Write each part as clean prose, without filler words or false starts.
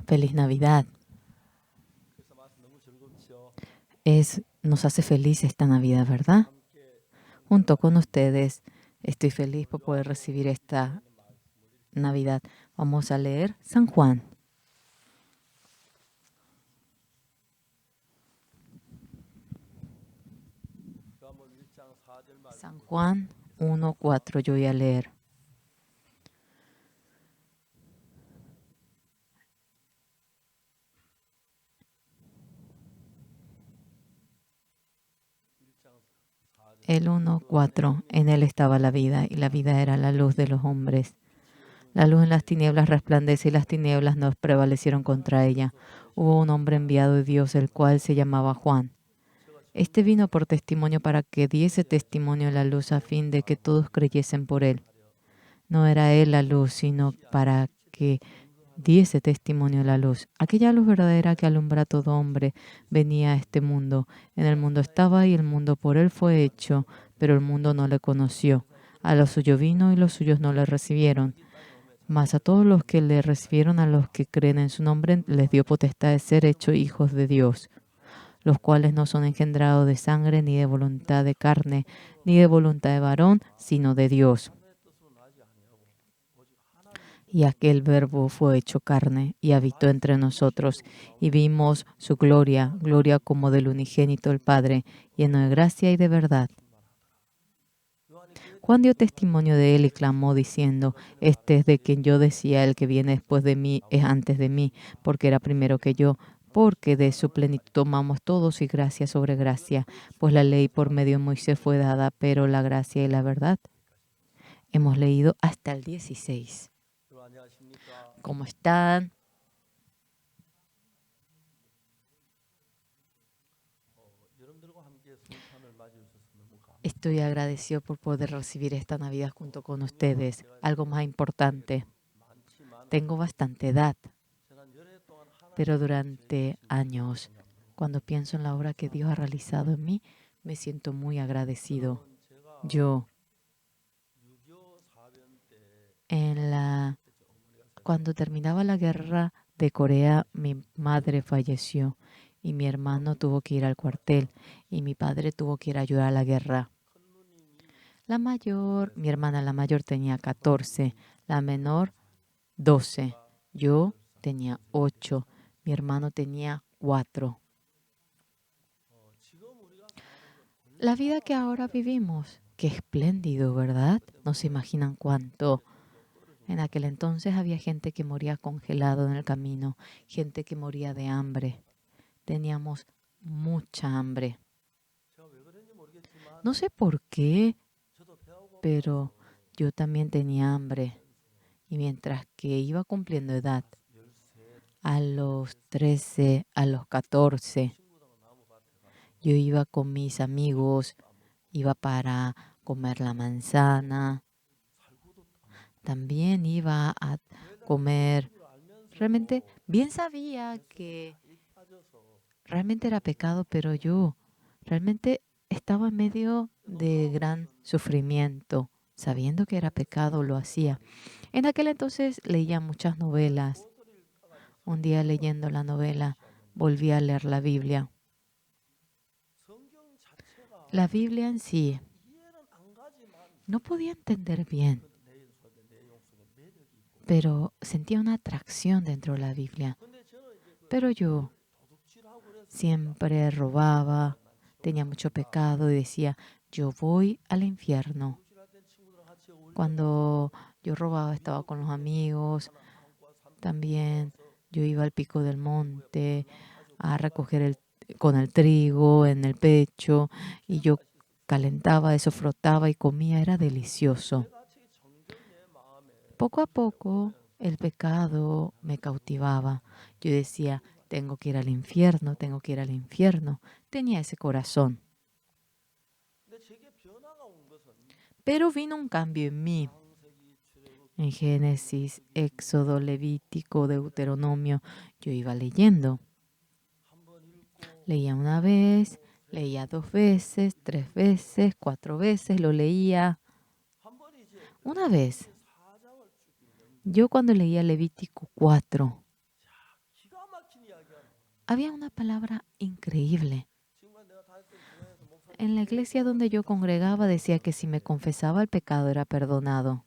Feliz Navidad. Nos hace feliz esta Navidad, ¿verdad? Junto con ustedes, estoy feliz por poder recibir esta Navidad. Vamos a leer San Juan. San Juan 1:4 yo voy a leer. El 1:4. En él estaba la vida, y la vida era la luz de los hombres. La luz en las tinieblas resplandece, y las tinieblas no prevalecieron contra ella. Hubo un hombre enviado de Dios, el cual se llamaba Juan. Este vino por testimonio para que diese testimonio a la luz, a fin de que todos creyesen por él. No era él la luz, sino para que diese testimonio a la luz. Aquella luz verdadera que alumbra a todo hombre venía a este mundo. En el mundo estaba, y el mundo por él fue hecho, pero el mundo no le conoció. A los suyos vino, y los suyos no le recibieron. Mas a todos los que le recibieron, a los que creen en su nombre, les dio potestad de ser hechos hijos de Dios, los cuales no son engendrados de sangre, ni de voluntad de carne, ni de voluntad de varón, sino de Dios. Y aquel Verbo fue hecho carne y habitó entre nosotros, y vimos su gloria, gloria como del unigénito del Padre, lleno de gracia y de verdad. Juan dio testimonio de él y clamó diciendo: Este es de quien yo decía, el que viene después de mí es antes de mí, porque era primero que yo. Porque de su plenitud tomamos todos, y gracia sobre gracia. Pues la ley por medio de Moisés fue dada, pero la gracia y la verdad. Hemos leído hasta el 16. ¿Cómo están? Estoy agradecido por poder recibir esta Navidad junto con ustedes. Algo más importante, tengo bastante edad, pero durante años, cuando pienso en la obra que Dios ha realizado en mí, me siento muy agradecido. Yo, cuando terminaba la guerra de Corea, mi madre falleció y mi hermano tuvo que ir al cuartel y mi padre tuvo que ir a ayudar a la guerra. Mi hermana la mayor tenía 14, la menor 12. Yo tenía 8, mi hermano tenía 4. La vida que ahora vivimos, qué espléndido, ¿verdad? No se imaginan cuánto. En aquel entonces había gente que moría congelado en el camino, gente que moría de hambre. Teníamos mucha hambre. No sé por qué, pero yo también tenía hambre. Y mientras que iba cumpliendo edad, a los 13, a los 14, yo iba con mis amigos, iba para comer la manzana, también iba a comer. Realmente bien sabía que realmente era pecado, pero yo realmente estaba en medio de gran sufrimiento. Sabiendo que era pecado, lo hacía. En aquel entonces leía muchas novelas. Un día leyendo la novela, volví a leer la Biblia. La Biblia en sí no podía entender bien, pero sentía una atracción dentro de la Biblia. Pero yo siempre robaba, tenía mucho pecado y decía: yo voy al infierno. Cuando yo robaba estaba con los amigos, también yo iba al pico del monte a recoger con el trigo en el pecho, y yo calentaba eso, frotaba y comía, era delicioso. Poco a poco el pecado me cautivaba. Yo decía: tengo que ir al infierno, tengo que ir al infierno. Tenía ese corazón. Pero vino un cambio en mí. En Génesis, Éxodo, Levítico, Deuteronomio, yo iba leyendo. Leía una vez, leía 2 veces, 3 veces, 4 veces, lo leía. Una vez, yo cuando leía Levítico 4, había una palabra increíble. En la iglesia donde yo congregaba decía que si me confesaba el pecado era perdonado.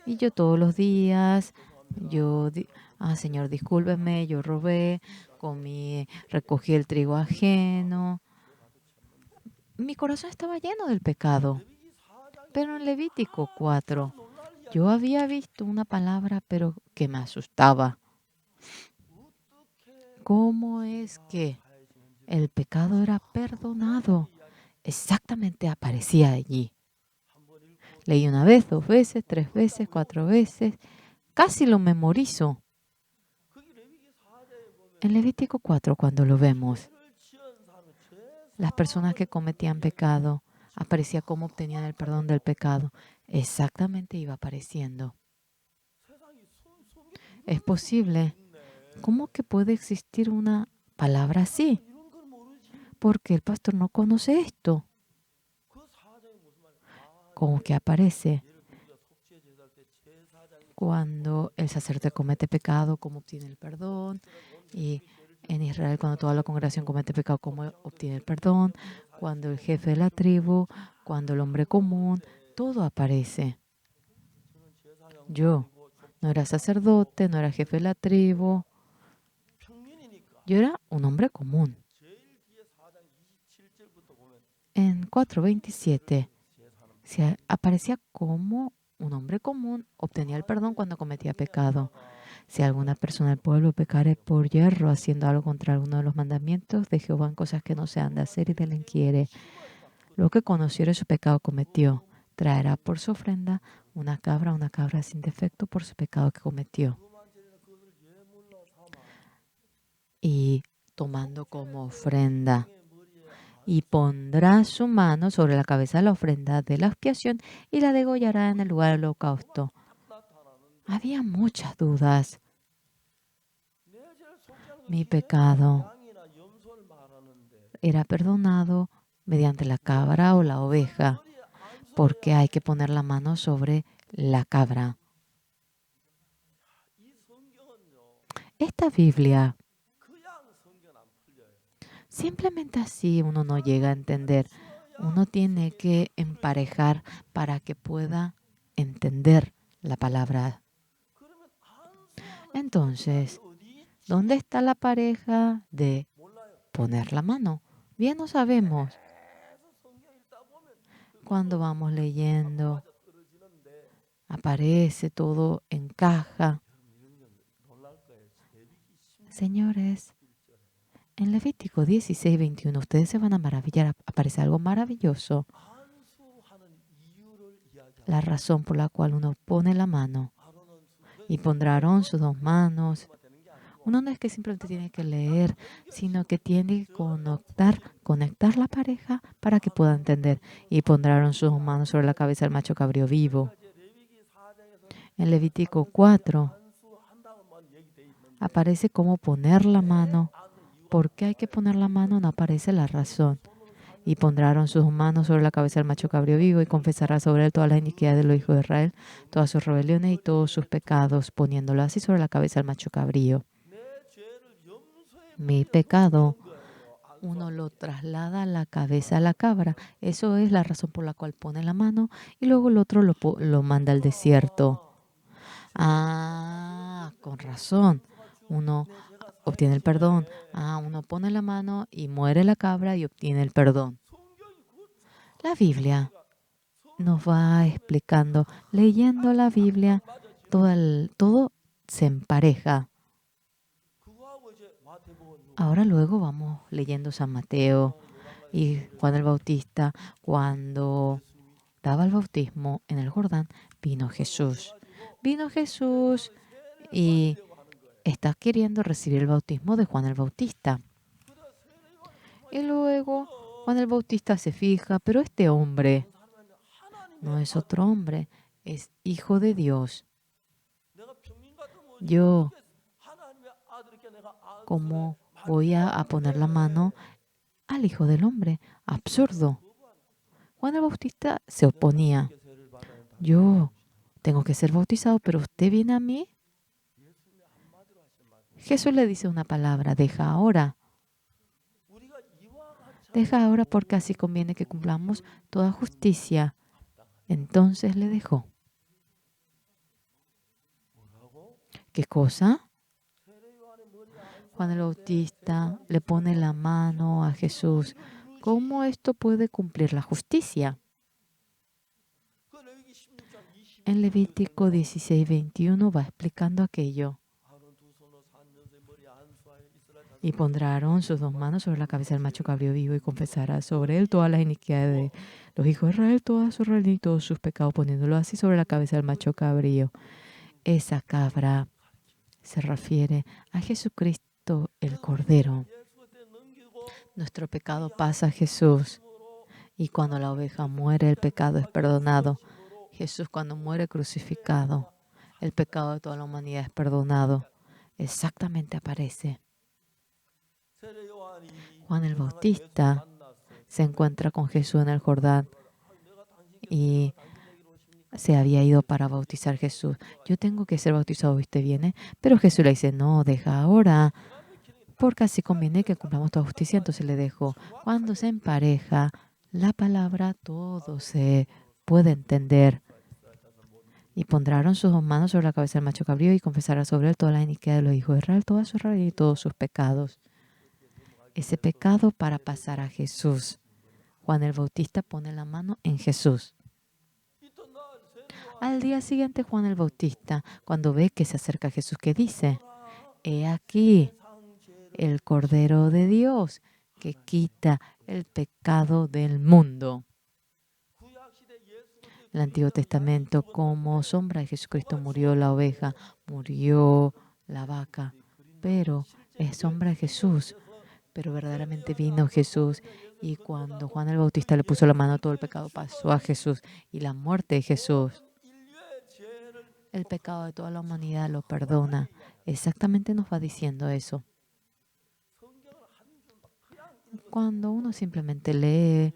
Y yo todos los días, Señor, discúlpeme, yo robé, comí, recogí el trigo ajeno. Mi corazón estaba lleno del pecado. Pero en Levítico 4, yo había visto una palabra, pero que me asustaba. ¿Cómo es que el pecado era perdonado? Exactamente aparecía allí. Leí una vez, 2 veces, 3 veces, 4 veces. Casi lo memorizo. En Levítico 4, cuando lo vemos, las personas que cometían pecado, aparecía cómo obtenían el perdón del pecado. Exactamente iba apareciendo. Es posible. ¿Cómo que puede existir una palabra así? Porque el pastor no conoce esto. ¿Cómo que aparece? Cuando el sacerdote comete pecado, ¿cómo obtiene el perdón? Y en Israel, cuando toda la congregación comete pecado, ¿cómo obtiene el perdón? Cuando el jefe de la tribu, cuando el hombre común, todo aparece. Yo no era sacerdote, no era jefe de la tribu. Yo era un hombre común. En 4:27 se aparecía como un hombre común obtenía el perdón cuando cometía pecado. Si alguna persona del pueblo pecare por yerro haciendo algo contra alguno de los mandamientos de Jehová en cosas que no se han de hacer y delinquiere, lo que conociere su pecado cometió, traerá por su ofrenda una cabra sin defecto por su pecado que cometió. Y tomando como ofrenda, y pondrá su mano sobre la cabeza de la ofrenda de la expiación y la degollará en el lugar del holocausto. Había muchas dudas. Mi pecado era perdonado mediante la cabra o la oveja, porque hay que poner la mano sobre la cabra. Esta Biblia, simplemente así uno no llega a entender. Uno tiene que emparejar para que pueda entender la palabra. Entonces, ¿dónde está la pareja de poner la mano? Bien, no sabemos. Cuando vamos leyendo, aparece, todo encaja. Señores, en Levítico 16:21, ustedes se van a maravillar. Aparece algo maravilloso. La razón por la cual uno pone la mano y pondrá Aarón sus 2 manos. Uno no es que simplemente tiene que leer, sino que tiene que conectar la pareja para que pueda entender. Y pondrá Aarón sus 2 manos sobre la cabeza del macho cabrío vivo. En Levítico 4 aparece cómo poner la mano. ¿Por qué hay que poner la mano? No aparece la razón. Y pondrán sus manos sobre la cabeza del macho cabrío vivo y confesará sobre él todas las iniquidades de los hijos de Israel, todas sus rebeliones y todos sus pecados, poniéndolo así sobre la cabeza del macho cabrío. Mi pecado, uno lo traslada a la cabeza de la cabra. Eso es la razón por la cual pone la mano y luego el otro lo manda al desierto. Con razón. Uno obtiene el perdón. Uno pone la mano y muere la cabra y obtiene el perdón. La Biblia nos va explicando, leyendo la Biblia, todo se empareja. Ahora luego vamos leyendo San Mateo y Juan el Bautista. Cuando daba el bautismo en el Jordán, vino Jesús. Vino Jesús y está queriendo recibir el bautismo de Juan el Bautista. Y luego Juan el Bautista se fija, pero este hombre no es otro hombre, es hijo de Dios. Yo, ¿cómo voy a poner la mano al Hijo del Hombre? Absurdo. Juan el Bautista se oponía. Yo tengo que ser bautizado, pero usted viene a mí. Jesús le dice una palabra, deja ahora. Deja ahora porque así conviene que cumplamos toda justicia. Entonces le dejó. ¿Qué cosa? Juan el Bautista le pone la mano a Jesús. ¿Cómo esto puede cumplir la justicia? En Levítico 16:21 va explicando aquello. Y pondrá Aarón sus dos manos sobre la cabeza del macho cabrío vivo y confesará sobre él todas las iniquidades de los hijos de Israel, toda su reino y todos sus pecados, poniéndolo así sobre la cabeza del macho cabrío. Esa cabra se refiere a Jesucristo el Cordero. Nuestro pecado pasa a Jesús y cuando la oveja muere el pecado es perdonado. Jesús cuando muere crucificado, el pecado de toda la humanidad es perdonado. Exactamente aparece. Juan el Bautista se encuentra con Jesús en el Jordán y se había ido para bautizar a Jesús. Yo tengo que ser bautizado, ¿usted viene? Pero Jesús le dice, no, deja ahora, porque así conviene que cumplamos toda justicia. Entonces le dejó. Cuando se empareja la palabra, todo se puede entender. Y pondrán sus dos manos sobre la cabeza del macho cabrío y confesará sobre él toda la iniquidad de los hijos de Israel, toda su rabia y todos sus pecados. Ese pecado para pasar a Jesús. Juan el Bautista pone la mano en Jesús. Al día siguiente, Juan el Bautista, cuando ve que se acerca a Jesús, ¿qué dice? He aquí el Cordero de Dios que quita el pecado del mundo. El Antiguo Testamento, como sombra de Jesucristo, murió la oveja, murió la vaca, pero es sombra de Jesús. Pero verdaderamente vino Jesús y cuando Juan el Bautista le puso la mano, todo el pecado pasó a Jesús y la muerte de Jesús. El pecado de toda la humanidad lo perdona. Exactamente nos va diciendo eso. Cuando uno simplemente lee,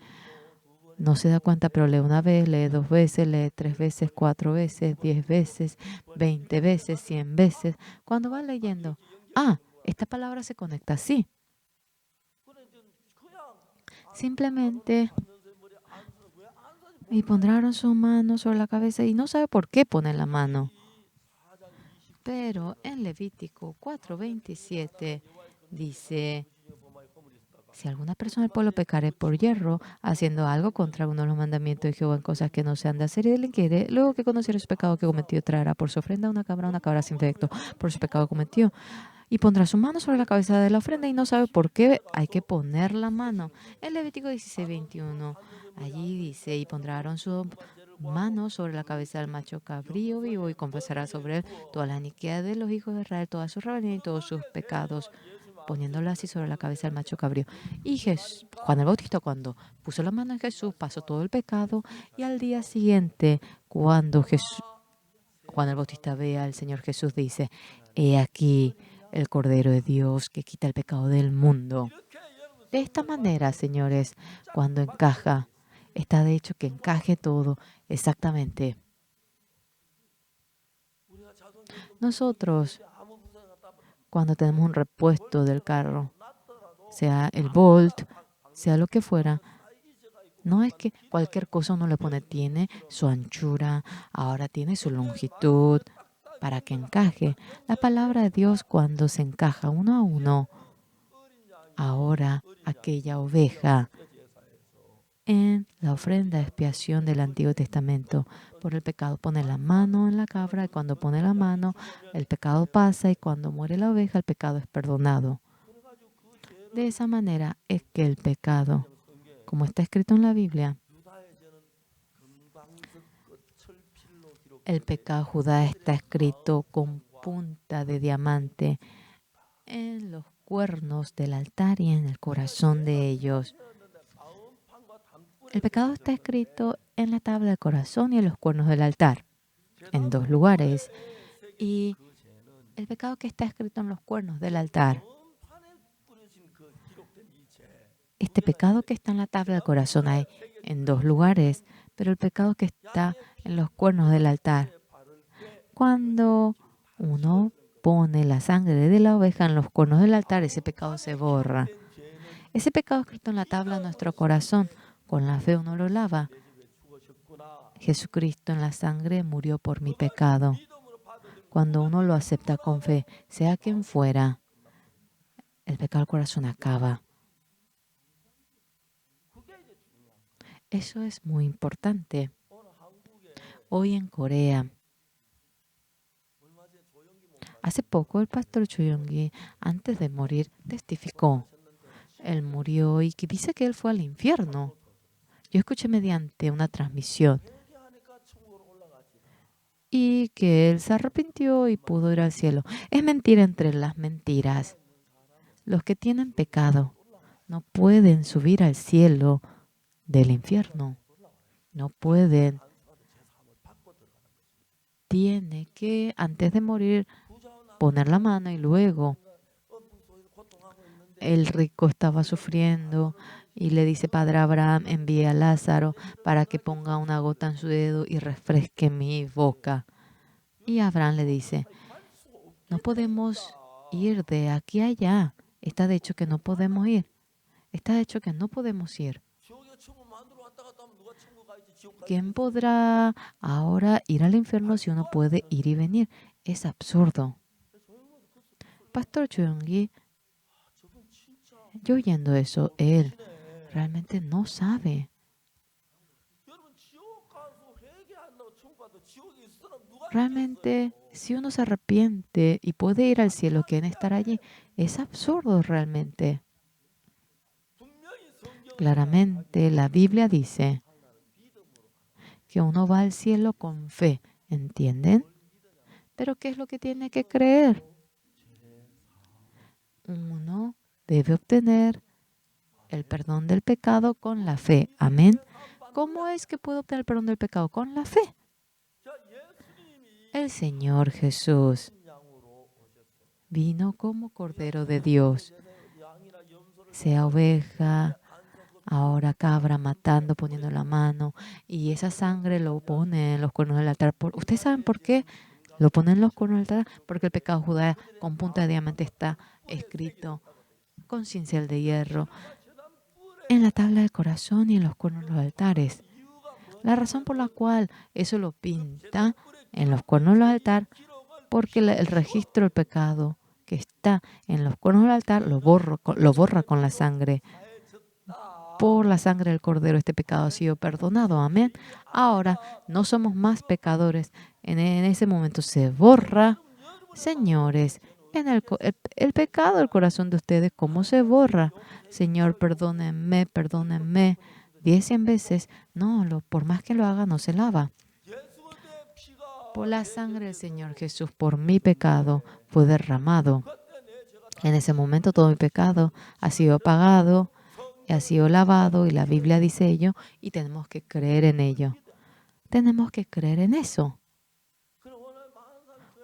no se da cuenta, pero lee una vez, lee dos veces, lee 3 veces, 4 veces, 10 veces, 20 veces, 100 veces. Cuando va leyendo, esta palabra se conecta así. Simplemente, y pondrán su mano sobre la cabeza y no sabe por qué pone la mano. Pero en Levítico 4:27 dice, si alguna persona del pueblo pecare por hierro, haciendo algo contra uno de los mandamientos de Jehová en cosas que no se han de hacer y delinquiere, luego que conociera su pecado que cometió, traerá por su ofrenda una cabra sin defecto, por su pecado cometió, y pondrá su mano sobre la cabeza de la ofrenda y no sabe por qué hay que poner la mano. En Levítico 16:21, allí dice, y pondrá Aarón su mano sobre la cabeza del macho cabrío vivo y confesará sobre él toda la iniquidad de los hijos de Israel, toda su rebelión y todos sus pecados, poniéndolo así sobre la cabeza del macho cabrío. Y Juan el Bautista, cuando puso la mano en Jesús, pasó todo el pecado. Y al día siguiente, cuando Juan el Bautista ve al Señor Jesús, dice, he aquí el Cordero de Dios que quita el pecado del mundo. De esta manera, señores, cuando encaja, está de hecho que encaje todo exactamente. Nosotros, cuando tenemos un repuesto del carro, sea el Bolt, sea lo que fuera, no es que cualquier cosa uno le pone, tiene su anchura, ahora tiene su longitud, para que encaje. La palabra de Dios cuando se encaja uno a uno, ahora aquella oveja en la ofrenda de expiación del Antiguo Testamento por el pecado pone la mano en la cabra y cuando pone la mano el pecado pasa y cuando muere la oveja el pecado es perdonado. De esa manera es que el pecado, como está escrito en la Biblia, el pecado de Judá está escrito con punta de diamante en los cuernos del altar y en el corazón de ellos. El pecado está escrito en la tabla del corazón y en los cuernos del altar, en 2 lugares. Y el pecado que está escrito en los cuernos del altar, este pecado que está en la tabla del corazón hay en 2 lugares, pero el pecado que está en los cuernos del altar, cuando uno pone la sangre de la oveja en los cuernos del altar, ese pecado se borra. Ese pecado escrito en la tabla de nuestro corazón, con la fe uno lo lava. Jesucristo en la sangre murió por mi pecado. Cuando uno lo acepta con fe, sea quien fuera, el pecado del corazón acaba. Eso es muy importante. Hoy en Corea, hace poco el pastor Cho Young-gi, antes de morir, testificó. Él murió y que dice que él fue al infierno. Yo escuché mediante una transmisión y que él se arrepintió y pudo ir al cielo. Es mentira entre las mentiras. Los que tienen pecado no pueden subir al cielo del infierno. No pueden. Tiene que, antes de morir, poner la mano y luego el rico estaba sufriendo y le dice, Padre Abraham, envíe a Lázaro para que ponga una gota en su dedo y refresque mi boca. Y Abraham le dice, no podemos ir de aquí a allá. Está de hecho que no podemos ir. Está de hecho que no podemos ir. ¿Quién podrá ahora ir al infierno si uno puede ir y venir? Es absurdo. Pastor Cho Young-gi, yo oyendo eso, él realmente no sabe. Realmente, si uno se arrepiente y puede ir al cielo, ¿quién estará allí? Es absurdo realmente. Claramente, la Biblia dice que uno va al cielo con fe, ¿entienden? Pero ¿qué es lo que tiene que creer? Uno debe obtener el perdón del pecado con la fe. Amén. ¿Cómo es que puedo obtener el perdón del pecado? Con la fe. El Señor Jesús vino como Cordero de Dios, sea oveja, ahora cabra, matando, poniendo la mano, y esa sangre lo pone en los cuernos del altar. ¿Ustedes saben por qué lo ponen en los cuernos del altar? Porque el pecado de Judá con punta de diamante está escrito con cincel de hierro en la tabla del corazón y en los cuernos de los altares. La razón por la cual eso lo pinta en los cuernos del altar, porque el registro del pecado que está en los cuernos del altar lo borra con la sangre. Por la sangre del Cordero este pecado ha sido perdonado. Amén. Ahora no somos más pecadores. En ese momento se borra. Señores, el pecado del corazón de ustedes, ¿cómo se borra? Señor, perdónenme, perdónenme. 10, 100 veces. No, por más que lo haga, no se lava. Por la sangre del Señor Jesús, por mi pecado, fue derramado. En ese momento todo mi pecado ha sido pagado, ha sido lavado y la Biblia dice ello y tenemos que creer en ello. Tenemos que creer en eso.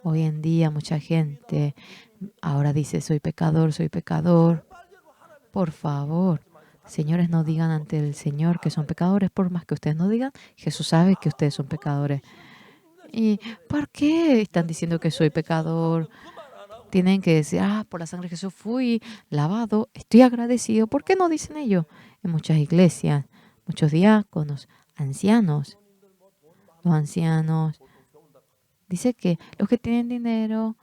Hoy en día mucha gente ahora dice, soy pecador, soy pecador. Por favor, señores, no digan ante el Señor que son pecadores, por más que ustedes no digan, Jesús sabe que ustedes son pecadores. ¿Y por qué están diciendo que soy pecador? Tienen que decir, por la sangre de Jesús fui lavado, estoy agradecido. ¿Por qué no dicen ello? En muchas iglesias, muchos diáconos, ancianos, los ancianos, dice que los que tienen dinero,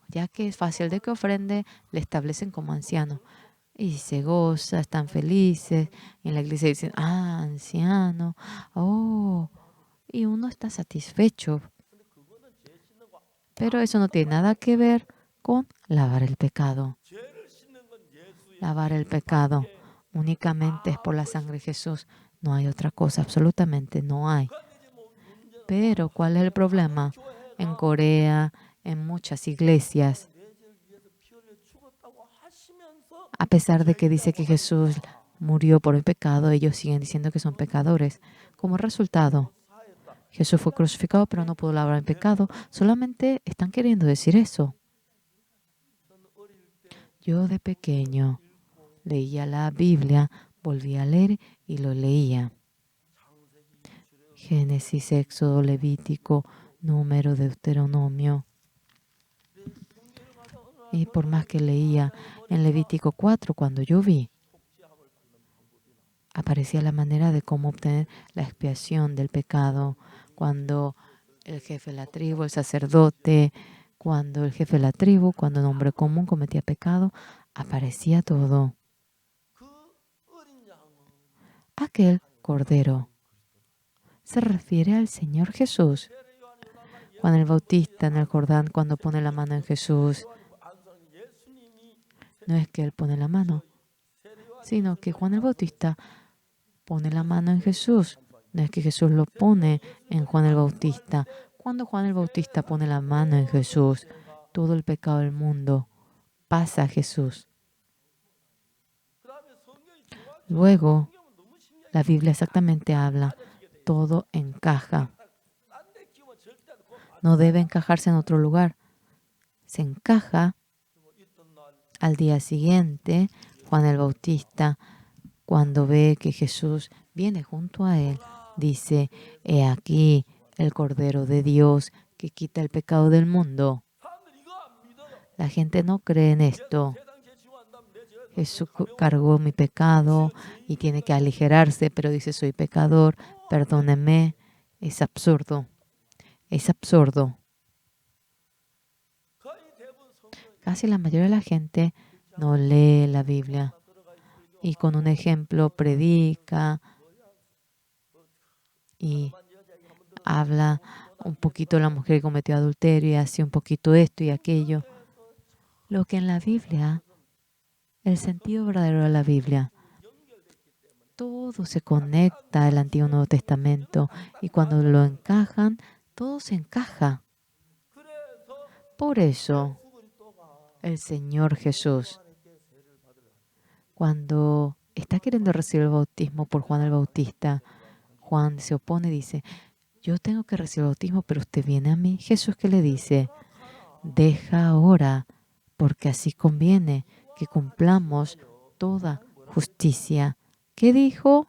ya que es fácil de que ofrende, le establecen como anciano. Y se goza, están felices. En la iglesia dicen, anciano, oh, y uno está satisfecho. Pero eso no tiene nada que ver con lavar el pecado. Lavar el pecado únicamente es por la sangre de Jesús. No hay otra cosa, absolutamente no hay. Pero, ¿cuál es el problema? En Corea, en muchas iglesias, a pesar de que dice que Jesús murió por el pecado, ellos siguen diciendo que son pecadores. Como resultado, Jesús fue crucificado, pero no pudo lavar el pecado. Solamente están queriendo decir eso. Yo de pequeño leía la Biblia, volvía a leer y lo leía. Génesis, Éxodo, Levítico, Número, Deuteronomio. Y por más que leía en Levítico 4, cuando yo vi, aparecía la manera de cómo obtener la expiación del pecado. Cuando el jefe de la tribu, el sacerdote, cuando el jefe de la tribu, cuando un hombre común cometía pecado, aparecía todo. Aquel cordero se refiere al Señor Jesús. Juan el Bautista en el Jordán, cuando pone la mano en Jesús, no es que él pone la mano, sino que Juan el Bautista pone la mano en Jesús. No es que Jesús lo pone en Juan el Bautista. Cuando Juan el Bautista pone la mano en Jesús, todo el pecado del mundo pasa a Jesús. Luego, la Biblia exactamente habla, todo encaja. No debe encajarse en otro lugar. Se encaja al día siguiente. Juan el Bautista, cuando ve que Jesús viene junto a él, dice, he aquí el Cordero de Dios que quita el pecado del mundo. La gente no cree en esto. Jesús cargó mi pecado y tiene que aligerarse, pero dice, soy pecador, perdónenme. Es absurdo. Es absurdo. Casi la mayoría de la gente no lee la Biblia y con un ejemplo predica y habla un poquito de la mujer que cometió adulterio y hace un poquito esto y aquello. Lo que en la Biblia, el sentido verdadero de la Biblia, todo se conecta al Antiguo y Nuevo Testamento y cuando lo encajan, todo se encaja. Por eso, el Señor Jesús, cuando está queriendo recibir el bautismo por Juan el Bautista, Juan se opone y dice, yo tengo que recibir el bautismo, pero usted viene a mí. Jesús, ¿qué le dice? Deja ahora, porque así conviene que cumplamos toda justicia. ¿Qué dijo?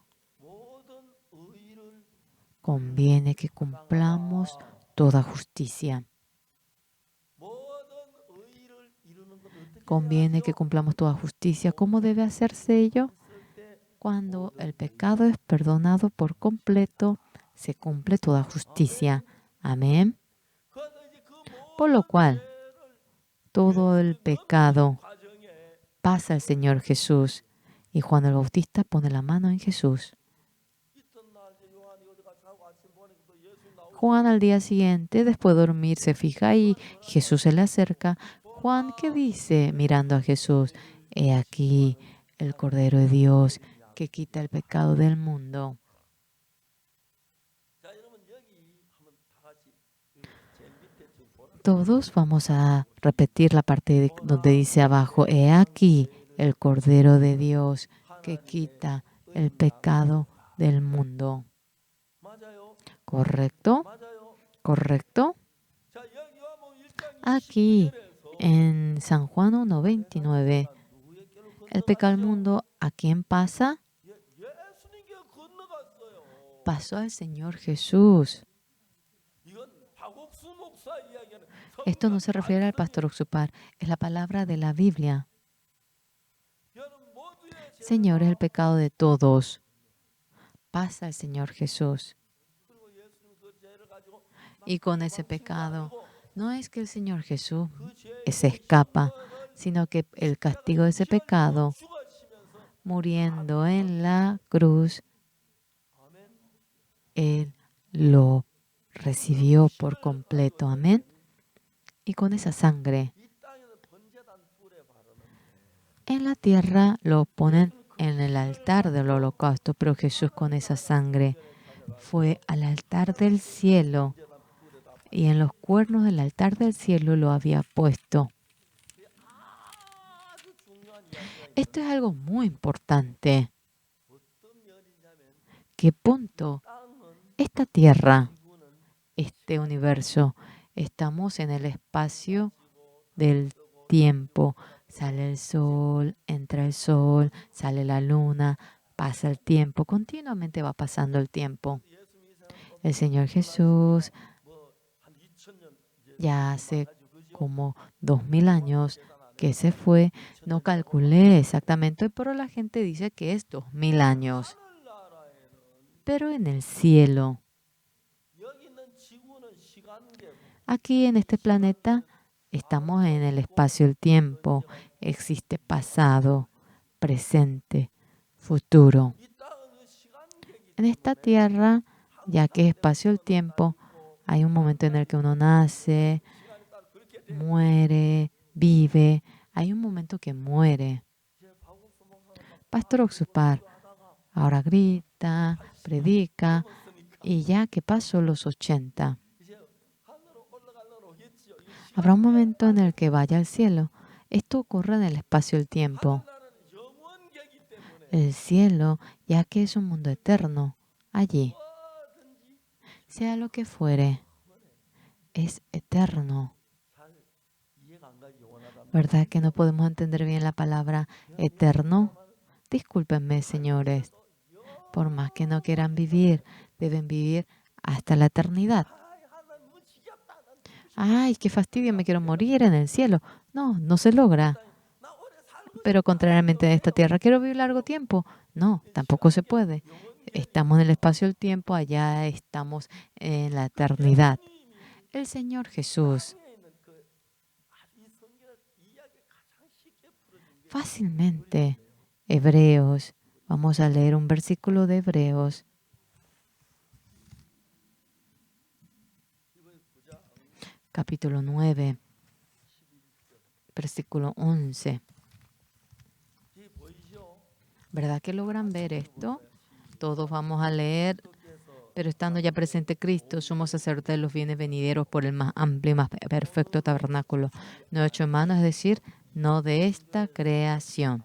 Conviene que cumplamos toda justicia. Conviene que cumplamos toda justicia. ¿Cómo debe hacerse ello? Cuando el pecado es perdonado por completo, se cumple toda justicia. Amén. Por lo cual, todo el pecado pasa al Señor Jesús y Juan el Bautista pone la mano en Jesús. Juan al día siguiente, después de dormir, se fija y Jesús se le acerca. Juan, ¿qué dice mirando a Jesús? He aquí el Cordero de Dios que quita el pecado del mundo. Todos vamos a repetir la parte donde dice abajo, he aquí el Cordero de Dios que quita el pecado del mundo. ¿Correcto? ¿Correcto? Aquí en San Juan 1:29, el pecado del mundo, ¿a quién pasa? Pasó al Señor Jesús. Esto no se refiere al pastor Oxupar, es la palabra de la Biblia. Señor, es el pecado de todos. Pasa al Señor Jesús. Y con ese pecado, no es que el Señor Jesús se escapa, sino que el castigo de ese pecado, muriendo en la cruz, Él lo recibió por completo. Amén. Y con esa sangre, en la tierra lo ponen en el altar del holocausto, pero Jesús con esa sangre fue al altar del cielo y en los cuernos del altar del cielo lo había puesto. Esto es algo muy importante. ¿Qué punto? Esta tierra, este universo, estamos en el espacio del tiempo. Sale el sol, entra el sol, sale la luna, pasa el tiempo, continuamente va pasando el tiempo. El Señor Jesús ya hace como 2000 años que se fue. No calculé exactamente, pero la gente dice que es 2000 años. Pero en el cielo, aquí en este planeta, estamos en el espacio el tiempo. Existe pasado, presente, futuro. En esta tierra, ya que es espacio el tiempo, hay un momento en el que uno nace, muere, vive. Hay un momento que muere. Pastor Oxupar ahora grita, predica, y ya que pasó los 80, habrá un momento en el que vaya al cielo. Esto ocurre en el espacio el tiempo. El cielo, ya que es un mundo eterno, allí, sea lo que fuere, es eterno. ¿Verdad que no podemos entender bien la palabra eterno? Discúlpenme, señores. Por más que no quieran vivir, deben vivir hasta la eternidad. Ay, qué fastidio, me quiero morir en el cielo. No, no se logra. Pero contrariamente en esta tierra, quiero vivir largo tiempo. No, tampoco se puede. Estamos en el espacio del tiempo, allá estamos en la eternidad. El Señor Jesús fácilmente, Hebreos, vamos a leer un versículo de Hebreos, capítulo 9, versículo 11. ¿Verdad que logran ver esto? Todos vamos a leer. Pero estando ya presente Cristo, somos sacerdotes de los bienes venideros por el más amplio y más perfecto tabernáculo, no hecho en mano, es decir, no de esta creación.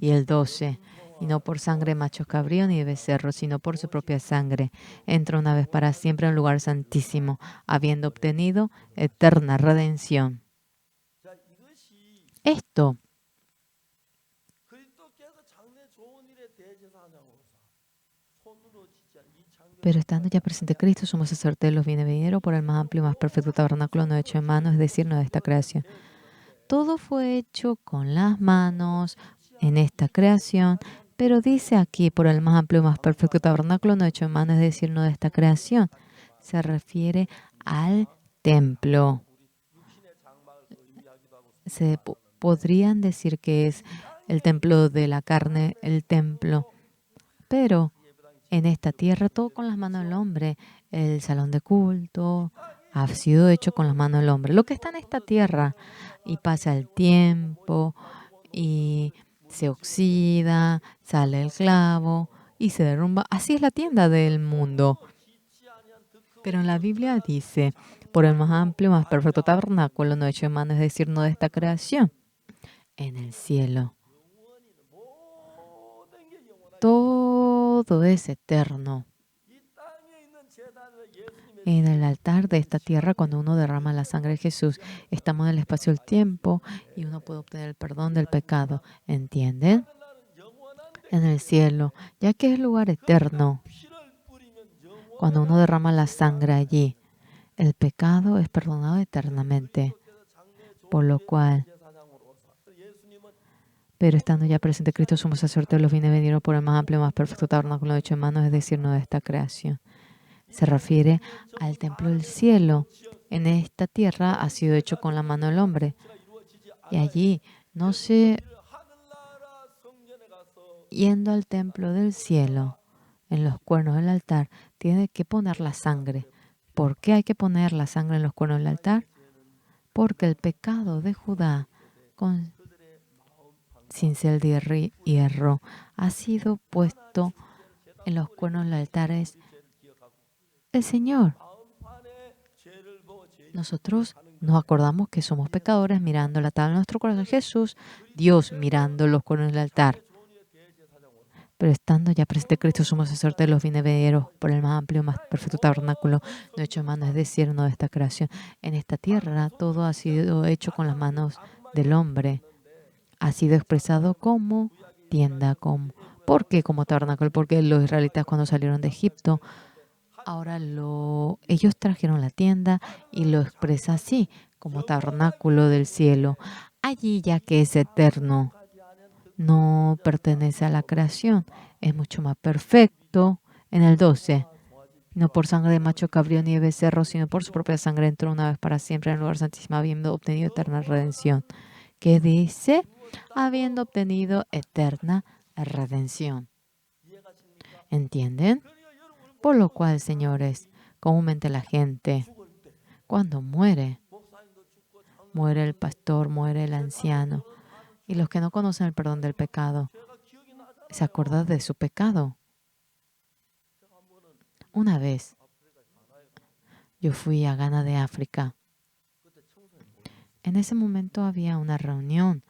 Y el 12, y no por sangre de machos cabríos ni de becerros, sino por su propia sangre, entra una vez para siempre en un lugar santísimo, habiendo obtenido eterna redención. Esto, pero estando ya presente Cristo, somos sacerdotes de los bienes venideros por el más amplio y más perfecto tabernáculo no hecho en mano, es decir, no de esta creación. Todo fue hecho con las manos en esta creación, pero dice aquí por el más amplio y más perfecto tabernáculo no hecho en mano, es decir, no de esta creación. Se refiere al templo. Podrían decir que es el templo de la carne, el templo, pero en esta tierra todo con las manos del hombre. El salón de culto ha sido hecho con las manos del hombre. Lo que está en esta tierra y pasa el tiempo y se oxida, sale el clavo y se derrumba. Así es la tienda del mundo. Pero en la Biblia dice, por el más amplio, más perfecto tabernáculo no hecho en mano, es decir, no de esta creación, en el cielo. Todo es eterno. En el altar de esta tierra, cuando uno derrama la sangre de Jesús, estamos en el espacio del tiempo y uno puede obtener el perdón del pecado. ¿Entienden? En el cielo, ya que es lugar eterno, cuando uno derrama la sangre allí, el pecado es perdonado eternamente. Por lo cual, pero estando ya presente Cristo, somos sacerdotes de los bienes venideros por el más amplio, más perfecto tabernáculo hecho en manos, es decir, no de esta creación. Se refiere al templo del cielo. En esta tierra ha sido hecho con la mano del hombre. Y allí, no se yendo al templo del cielo, en los cuernos del altar, tiene que poner la sangre. ¿Por qué hay que poner la sangre en los cuernos del altar? Porque el pecado de Judá, con cincel de hierro, ha sido puesto en los cuernos del altar. Es el Señor. Nosotros nos acordamos que somos pecadores mirando la tabla de nuestro corazón. Jesús, Dios mirando los cuernos del altar. Pero estando ya presente Cristo, somos sacerdotes de los bienes venideros por el más amplio, más perfecto tabernáculo, no hecho en manos, es decir, no de esta creación. En esta tierra todo ha sido hecho con las manos del hombre. Ha sido expresado como tienda, como. ¿Por qué como tabernáculo? Porque los israelitas cuando salieron de Egipto Ahora ellos trajeron la tienda y lo expresa así, como tabernáculo del cielo. Allí, ya que es eterno, no pertenece a la creación, es mucho más perfecto. En el 12, no por sangre de macho cabrío ni de becerro, sino por su propia sangre entró una vez para siempre en el lugar santísimo, habiendo obtenido eterna redención. ¿Qué dice? Habiendo obtenido eterna redención. ¿Entienden? Por lo cual, señores, comúnmente la gente, cuando muere el pastor, muere el anciano, y los que no conocen el perdón del pecado, se acuerdan de su pecado. Una vez yo fui a Ghana de África. En ese momento había una reunión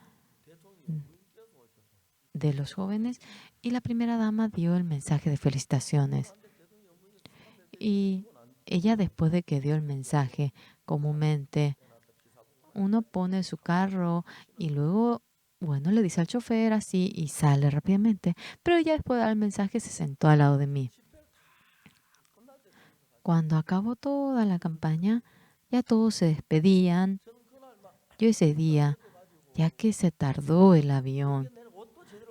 de los jóvenes y la primera dama dio el mensaje de felicitaciones. Y ella, después de que dio el mensaje, comúnmente uno pone su carro y luego, bueno, le dice al chofer así y sale rápidamente. Pero ella, después de dar el mensaje, se sentó al lado de mí. Cuando acabó toda la campaña, ya todos se despedían. Yo ese día, ya que se tardó el avión,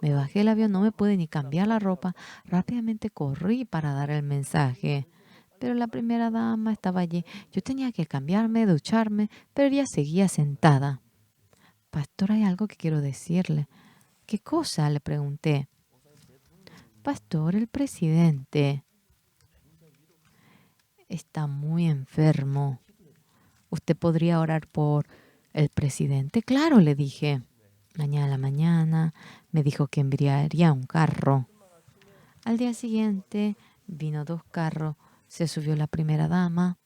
me bajé del avión, no me pude ni cambiar la ropa. Rápidamente corrí para dar el mensaje. Pero la primera dama estaba allí. Yo tenía que cambiarme, ducharme, pero ella seguía sentada. Pastor, hay algo que quiero decirle. ¿Qué cosa? Le pregunté. Pastor, el presidente está muy enfermo. ¿Usted podría orar por el presidente? Claro, le dije. Mañana a la mañana me dijo que enviaría un carro. Al día siguiente vino 2 carros. Se subió la primera dama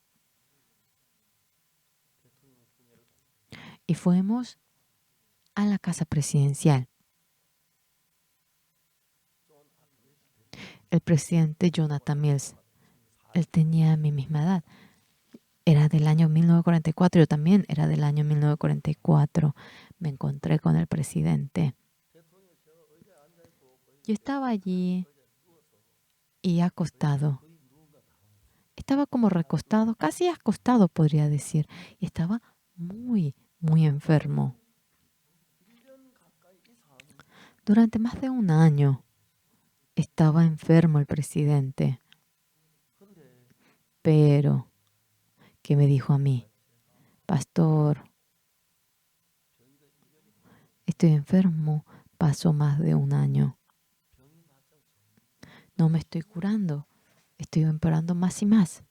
y fuimos a la casa presidencial. El presidente Jonathan Mills, él tenía mi misma edad. Era del año 1944, yo también era del año 1944. Me encontré con el presidente. Yo estaba allí y acostado. Estaba como recostado, casi acostado podría decir. Y estaba muy, muy enfermo. Durante más de un año estaba enfermo el presidente. Pero, ¿qué me dijo a mí? Pastor, estoy enfermo, pasó más de un año. No me estoy curando, estoy empeorando más y más.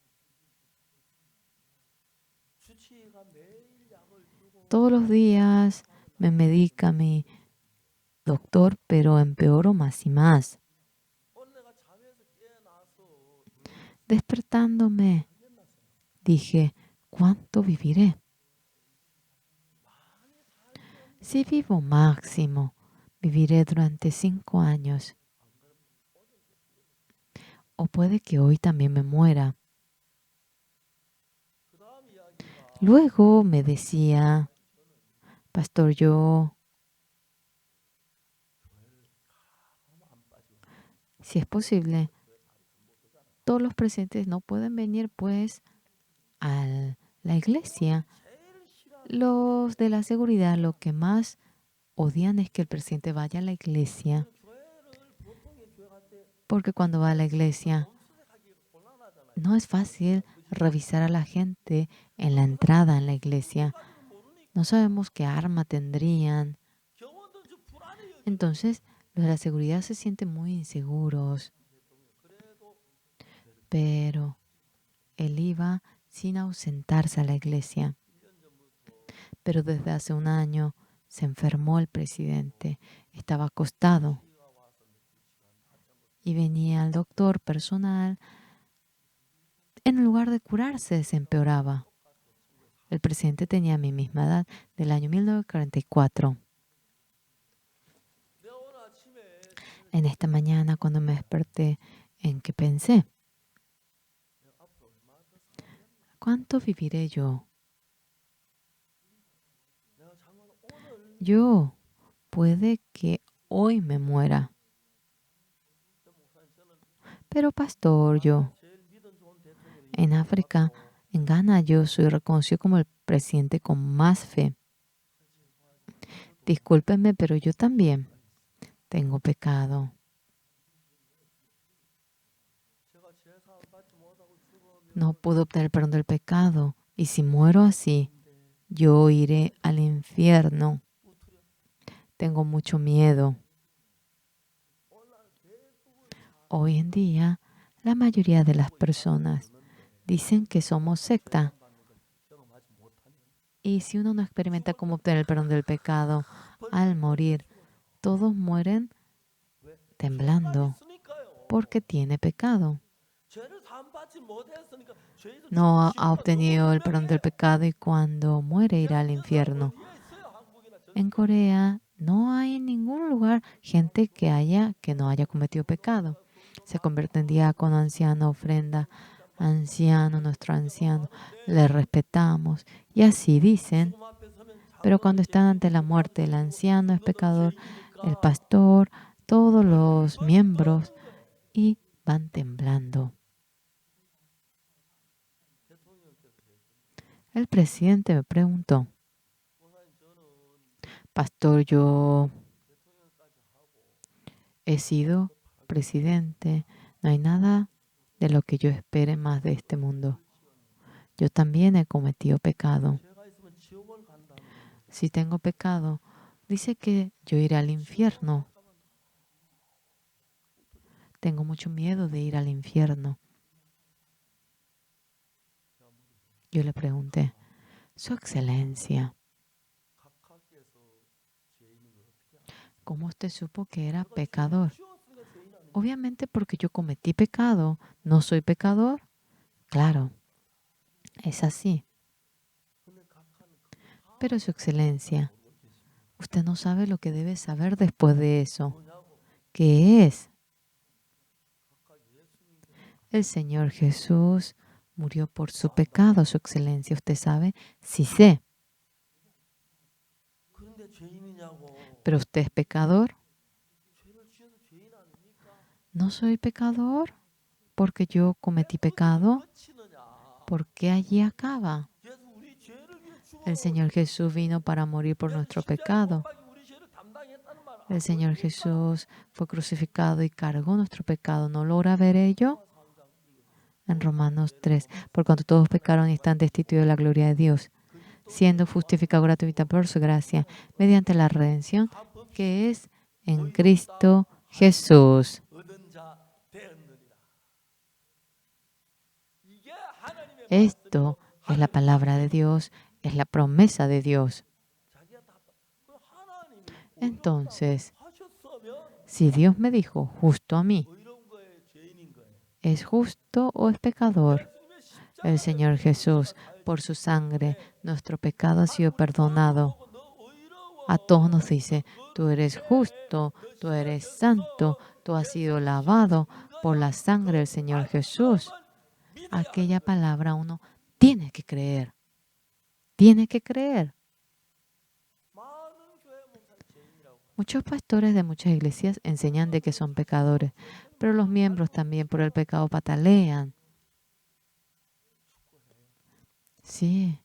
Todos los días me medica mi doctor, pero empeoro más y más. Despertándome, dije, ¿cuánto viviré? Si vivo máximo, viviré durante 5 años. O puede que hoy también me muera. Luego me decía, Pastor, si es posible, todos los presentes no pueden venir pues a la iglesia. Los de la seguridad lo que más odian es que el presidente vaya a la iglesia, porque cuando va a la iglesia no es fácil revisar a la gente en la entrada en la iglesia. No sabemos qué arma tendrían. Entonces, los de la seguridad se sienten muy inseguros. Pero él iba sin ausentarse a la iglesia. Pero desde hace un año se enfermó el presidente. Estaba acostado. Y venía el doctor personal. En lugar de curarse, se empeoraba. El presidente tenía mi misma edad, del año 1944. En esta mañana, cuando me desperté, ¿en qué pensé? ¿Cuánto viviré yo? Yo, puede que hoy me muera. Pero pastor, En África, en Ghana, yo soy reconocido como el presidente con más fe. Discúlpenme, pero yo también tengo pecado. No puedo obtener el perdón del pecado. Y si muero así, yo iré al infierno. Tengo mucho miedo. Hoy en día, la mayoría de las personas dicen que somos secta. Y si uno no experimenta cómo obtener el perdón del pecado al morir, todos mueren temblando porque tiene pecado. No ha obtenido el perdón del pecado y cuando muere irá al infierno. En Corea no hay en ningún lugar gente que no haya cometido pecado. Se convierte en diácono, anciano, ofrenda, anciano, nuestro anciano, le respetamos. Y así dicen, pero cuando están ante la muerte, el anciano es pecador, el pastor, todos los miembros, y van temblando. El presidente me preguntó, pastor, yo he sido presidente, no hay nada de lo que yo espere más de este mundo. Yo también he cometido pecado. Si tengo pecado, dice que yo iré al infierno. Tengo mucho miedo de ir al infierno. Yo le pregunté, Su Excelencia, ¿cómo usted supo que era pecador? Obviamente porque yo cometí pecado. ¿No soy pecador? Claro, es así. Pero Su Excelencia, usted no sabe lo que debe saber después de eso. ¿Qué es? El Señor Jesús murió por su pecado, Su Excelencia. ¿Usted sabe? Sí sé. ¿Pero usted es pecador? ¿No soy pecador? Porque yo cometí pecado. ¿Por qué allí acaba? El Señor Jesús vino para morir por nuestro pecado. El Señor Jesús fue crucificado y cargó nuestro pecado. ¿No logra ver ello? En Romanos 3, por cuanto todos pecaron y están destituidos de la gloria de Dios, siendo justificados gratuita por su gracia, mediante la redención que es en Cristo Jesús. Esto es la palabra de Dios, es la promesa de Dios. Entonces, si Dios me dijo justo a mí, ¿es justo o es pecador? El Señor Jesús, por su sangre, nuestro pecado ha sido perdonado. A todos nos dice, tú eres justo, tú eres santo, tú has sido lavado por la sangre del Señor Jesús. Aquella palabra uno tiene que creer. Tiene que creer. Muchos pastores de muchas iglesias enseñan de que son pecadores, pero los miembros también por el pecado patalean. Sí,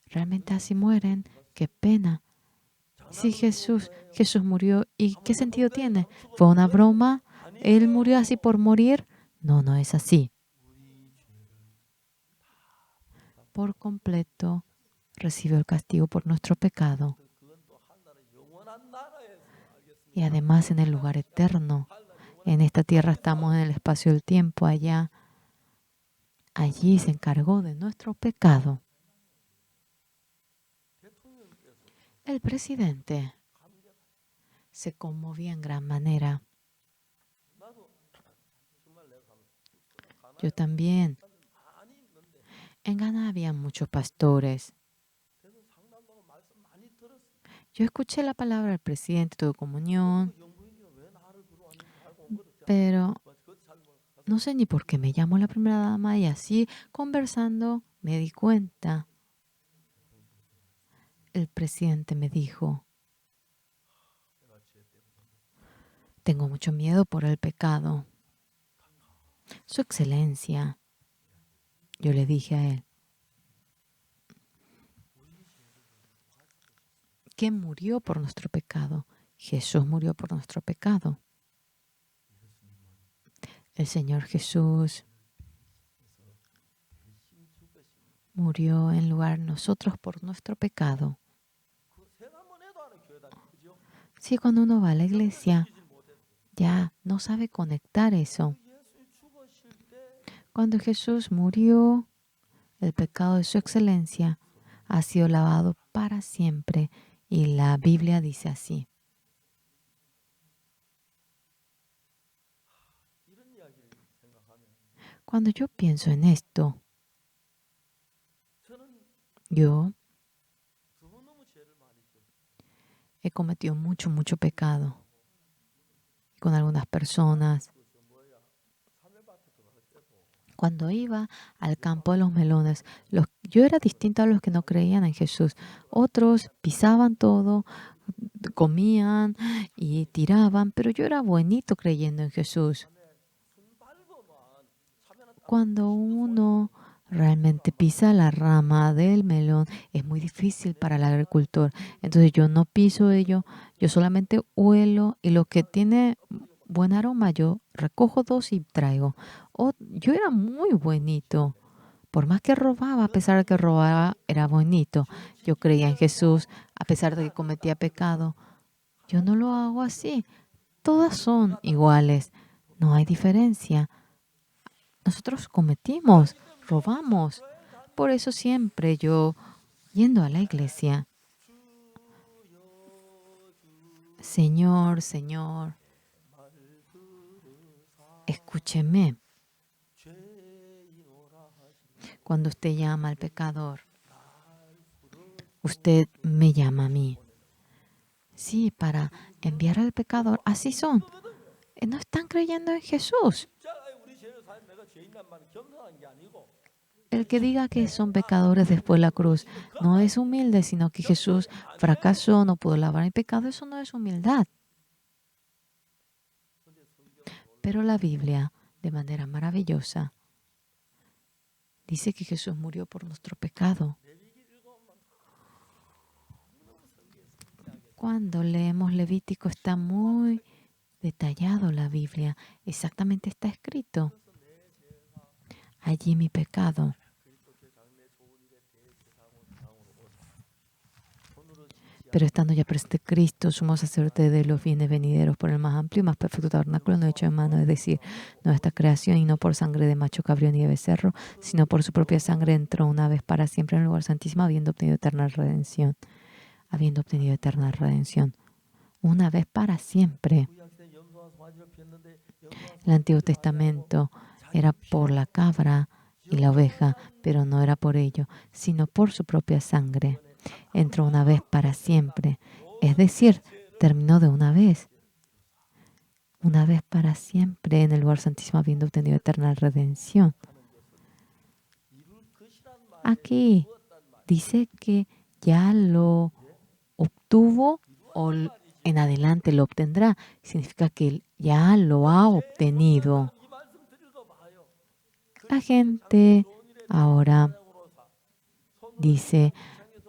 realmente así mueren. Qué pena. Sí, Jesús murió. ¿Y qué sentido tiene? ¿Fue una broma? ¿Él murió así por morir? No, no es así. Por completo recibió el castigo por nuestro pecado. Y además en el lugar eterno. En esta tierra estamos en el espacio del tiempo. Allí se encargó de nuestro pecado. El presidente se conmovía en gran manera. Yo también. En Ghana había muchos pastores. Yo escuché la palabra del presidente, tuve comunión, pero no sé ni por qué me llamó la primera dama y así conversando me di cuenta. El presidente me dijo, tengo mucho miedo por el pecado. Su Excelencia, Yo le dije a él, ¿quién murió por nuestro pecado? Jesús murió por nuestro pecado. El Señor Jesús murió en lugar de nosotros por nuestro pecado. Sí, cuando uno va a la iglesia, ya no sabe conectar eso. Cuando Jesús murió, el pecado de su excelencia ha sido lavado para siempre. Y la Biblia dice así. Cuando yo pienso en esto, yo he cometido mucho pecado con algunas personas. Cuando iba al campo de los melones, yo era distinto a los que no creían en Jesús. Otros pisaban todo, comían y tiraban, pero yo era buenito creyendo en Jesús. Cuando uno realmente pisa la rama del melón, es muy difícil para el agricultor. Entonces yo no piso ello, yo solamente huelo y lo que tiene buen aroma yo recojo dos y traigo. Yo era muy buenito. Por más que robaba, a pesar de que robaba, era bonito. Yo creía en Jesús, a pesar de que cometía pecado. Yo no lo hago así. Todas son iguales. No hay diferencia. Nosotros cometimos, robamos. Por eso siempre yo, yendo a la iglesia, Señor, Señor, escúcheme. Cuando usted llama al pecador, usted me llama a mí. Sí, para enviar al pecador. Así son. No están creyendo en Jesús. El que diga que son pecadores después de la cruz no es humilde, sino que Jesús fracasó, no pudo lavar el pecado. Eso no es humildad. Pero la Biblia, de manera maravillosa, dice que Jesús murió por nuestro pecado. Cuando leemos Levítico está muy detallado la Biblia. Exactamente está escrito. Allí mi pecado. Pero estando ya presente Cristo, sumo sacerdote de los bienes venideros por el más amplio y más perfecto tabernáculo no hecho de mano, es decir, no esta creación y no por sangre de macho cabrío ni de becerro, sino por su propia sangre entró una vez para siempre en el lugar santísimo, habiendo obtenido eterna redención. Habiendo obtenido eterna redención. Una vez para siempre. El Antiguo Testamento era por la cabra y la oveja, pero no era por ello, sino por su propia sangre. Entró una vez para siempre. Es decir, terminó de una vez para siempre en el lugar santísimo, habiendo obtenido eterna redención. Aquí dice que ya lo obtuvo o en adelante lo obtendrá. Significa que ya lo ha obtenido. La gente ahora dice,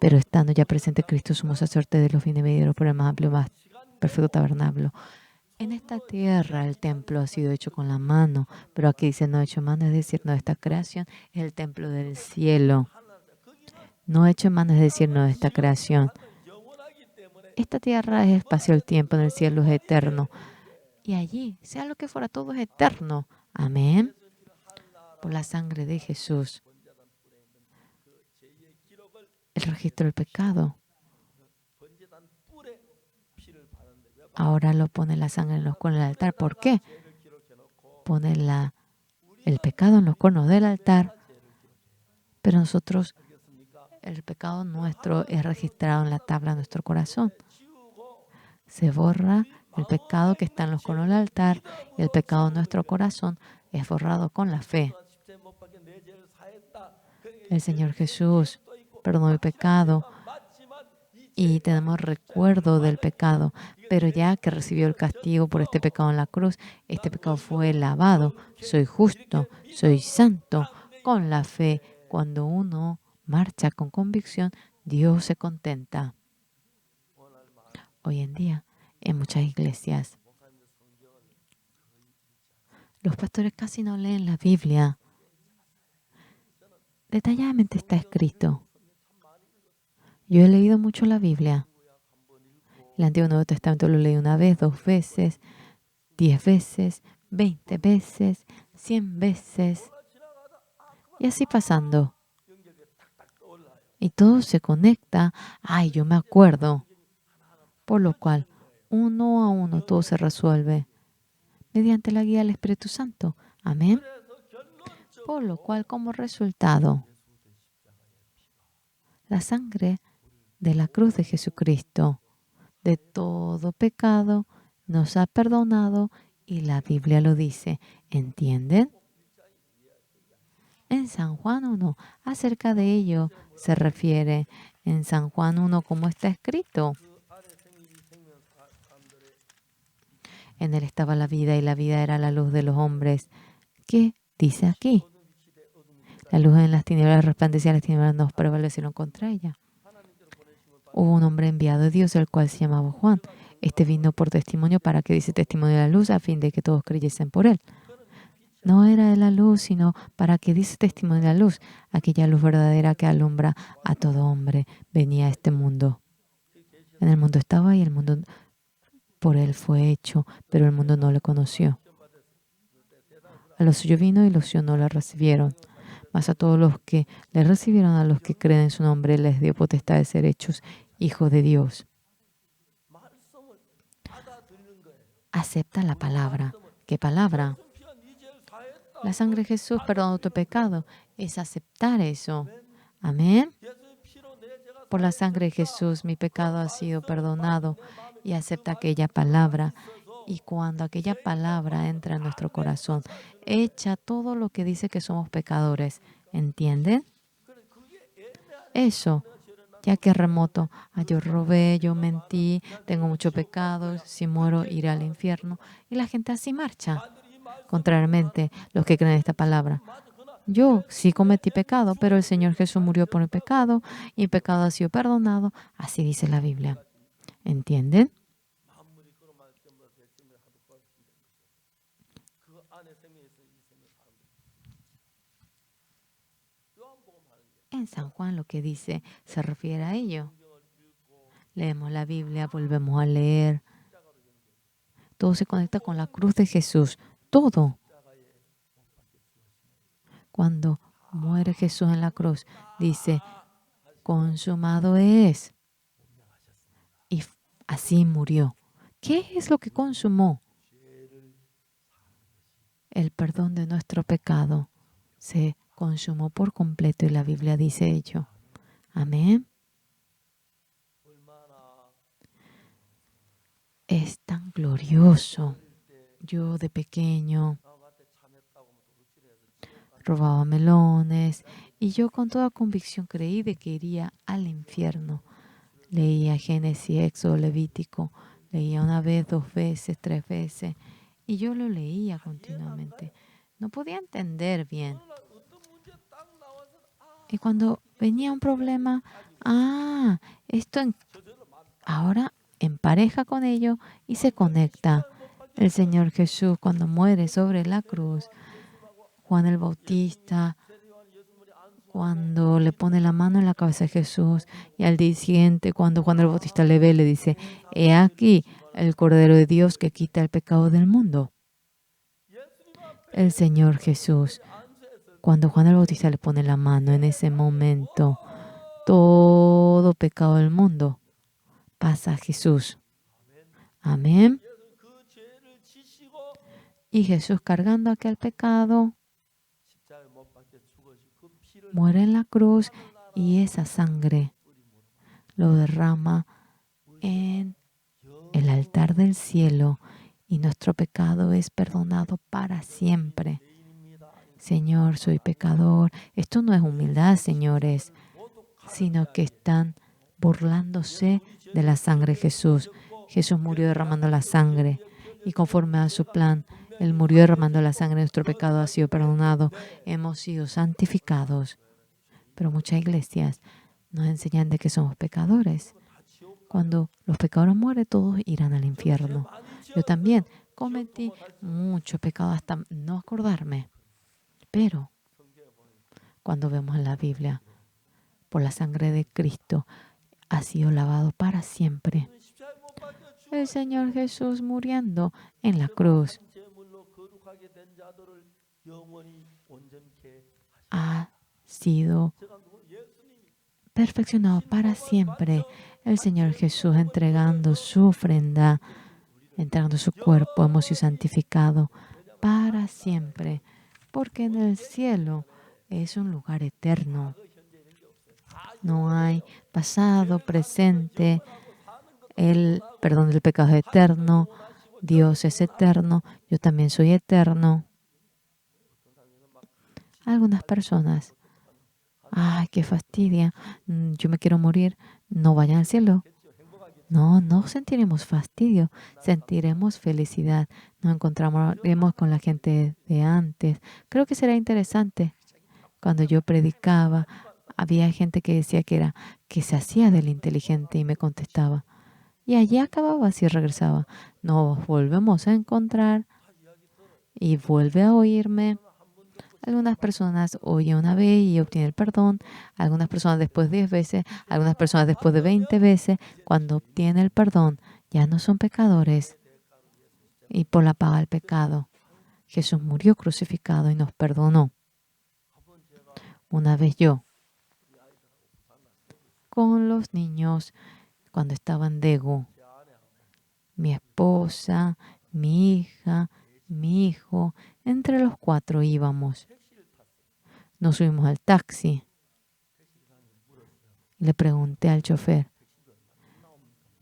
pero estando ya presente Cristo, sumo sacerdote de los bienes venideros por el más amplio, más perfecto tabernáculo. En esta tierra el templo ha sido hecho con la mano, pero aquí dice no hecho en mano, es decir, no de esta creación, es el templo del cielo. No hecho en mano, es decir, no de esta creación. Esta tierra es espacio del tiempo, en el cielo es eterno. Y allí, sea lo que fuera, todo es eterno. Amén. Por la sangre de Jesús. El registro del pecado. Ahora lo pone la sangre en los cuernos del altar. ¿Por qué? Pone el pecado en los cuernos del altar. Pero nosotros, el pecado nuestro es registrado en la tabla de nuestro corazón. Se borra el pecado que está en los cuernos del altar y el pecado de nuestro corazón es borrado con la fe. El Señor Jesús perdonó el pecado y tenemos recuerdo del pecado, pero ya que recibió el castigo por este pecado en la cruz, este pecado fue lavado. Soy justo, soy santo, con la fe. Cuando uno marcha con convicción, Dios se contenta. Hoy en día, en muchas iglesias, los pastores casi no leen la Biblia. Detalladamente está escrito. Yo he leído mucho la Biblia. El Antiguo y Nuevo Testamento lo leí una vez, 2 veces, 10 veces, 20 veces, 100 veces. Y así pasando. Y todo se conecta. Ay, yo me acuerdo. Por lo cual, uno a uno todo se resuelve mediante la guía del Espíritu Santo. Amén. Por lo cual, como resultado, la sangre de la cruz de Jesucristo, de todo pecado, nos ha perdonado y la Biblia lo dice. ¿Entienden? En San Juan 1, acerca de ello se refiere. En San Juan 1, como está escrito. En él estaba la vida y la vida era la luz de los hombres. ¿Qué dice aquí? La luz en las tinieblas resplandecía, las tinieblas no prevalecieron contra ella. Hubo un hombre enviado de Dios, el cual se llamaba Juan. Este vino por testimonio para que dice testimonio de la luz, a fin de que todos creyesen por él. No era de la luz, sino para que dice testimonio de la luz, aquella luz verdadera que alumbra a todo hombre. Venía a este mundo. En el mundo estaba y el mundo por él fue hecho, pero el mundo no le conoció. A los suyos vino y los suyos no le recibieron. Mas a todos los que le recibieron, a los que creen en su nombre, les dio potestad de ser hechos hijos de Dios. Acepta la palabra. ¿Qué palabra? La sangre de Jesús perdonó tu pecado. Es aceptar eso. Amén. Por la sangre de Jesús mi pecado ha sido perdonado, y acepta aquella palabra. Y cuando aquella palabra entra en nuestro corazón, echa todo lo que dice que somos pecadores. ¿Entienden? Eso, ya que es remoto. Yo robé, yo mentí, tengo mucho pecado, si muero iré al infierno. Y la gente así marcha. Contrariamente, los que creen esta palabra. Yo sí cometí pecado, pero el Señor Jesús murió por el pecado y el pecado ha sido perdonado. Así dice la Biblia. ¿Entienden? En San Juan lo que dice se refiere a ello. Leemos la Biblia, volvemos a leer. Todo se conecta con la cruz de Jesús. Todo. Cuando muere Jesús en la cruz, dice, consumado es. Y así murió. ¿Qué es lo que consumó? El perdón de nuestro pecado se consumó por completo y la Biblia dice ello. Amén. Es tan glorioso. Yo de pequeño robaba melones y yo con toda convicción creí de que iría al infierno. Leía Génesis, Éxodo, Levítico. Leía una vez, 2 veces, 3 veces. Y yo lo leía continuamente. No podía entender bien. Y cuando venía un problema, esto ahora empareja con ello y se conecta. El Señor Jesús cuando muere sobre la cruz, Juan el Bautista, cuando le pone la mano en la cabeza de Jesús, y al día siguiente, cuando Juan el Bautista le ve, le dice, he aquí el Cordero de Dios que quita el pecado del mundo. El Señor Jesús, cuando Juan el Bautista le pone la mano, en ese momento, todo pecado del mundo pasa a Jesús. Amén. Y Jesús, cargando aquel pecado, muere en la cruz y esa sangre lo derrama en el altar del cielo y nuestro pecado es perdonado para siempre. Señor, soy pecador. Esto no es humildad, señores, sino que están burlándose de la sangre de Jesús. Jesús murió derramando la sangre y conforme a su plan, Él murió derramando la sangre, nuestro pecado ha sido perdonado, hemos sido santificados. Pero muchas iglesias nos enseñan de que somos pecadores. Cuando los pecadores mueren, todos irán al infierno. Yo también cometí mucho pecado hasta no acordarme. Pero cuando vemos en la Biblia, por la sangre de Cristo, ha sido lavado para siempre. El Señor Jesús muriendo en la cruz ha sido perfeccionado para siempre. El Señor Jesús entregando su ofrenda, entregando su cuerpo, hemos sido santificados para siempre. Porque en el cielo es un lugar eterno. No hay pasado, presente. El perdón del pecado es eterno. Dios es eterno. Yo también soy eterno. Algunas personas, ay, qué fastidia. Yo me quiero morir. No vayan al cielo. No, no sentiremos fastidio, sentiremos felicidad. Nos encontraremos con la gente de antes. Creo que será interesante. Cuando yo predicaba, había gente que decía que se hacía del inteligente y me contestaba. Y allí acababa, así regresaba. Nos volvemos a encontrar y vuelve a oírme. Algunas personas oyen una vez y obtienen el perdón. Algunas personas después de 10 veces. Algunas personas después de 20 veces. Cuando obtienen el perdón, ya no son pecadores. Y por la paga del pecado, Jesús murió crucificado y nos perdonó. Una vez yo, con los niños, cuando estaban en Daegu, mi esposa, mi hija, mi hijo, entre los 4 íbamos. Nos subimos al taxi. Le pregunté al chofer,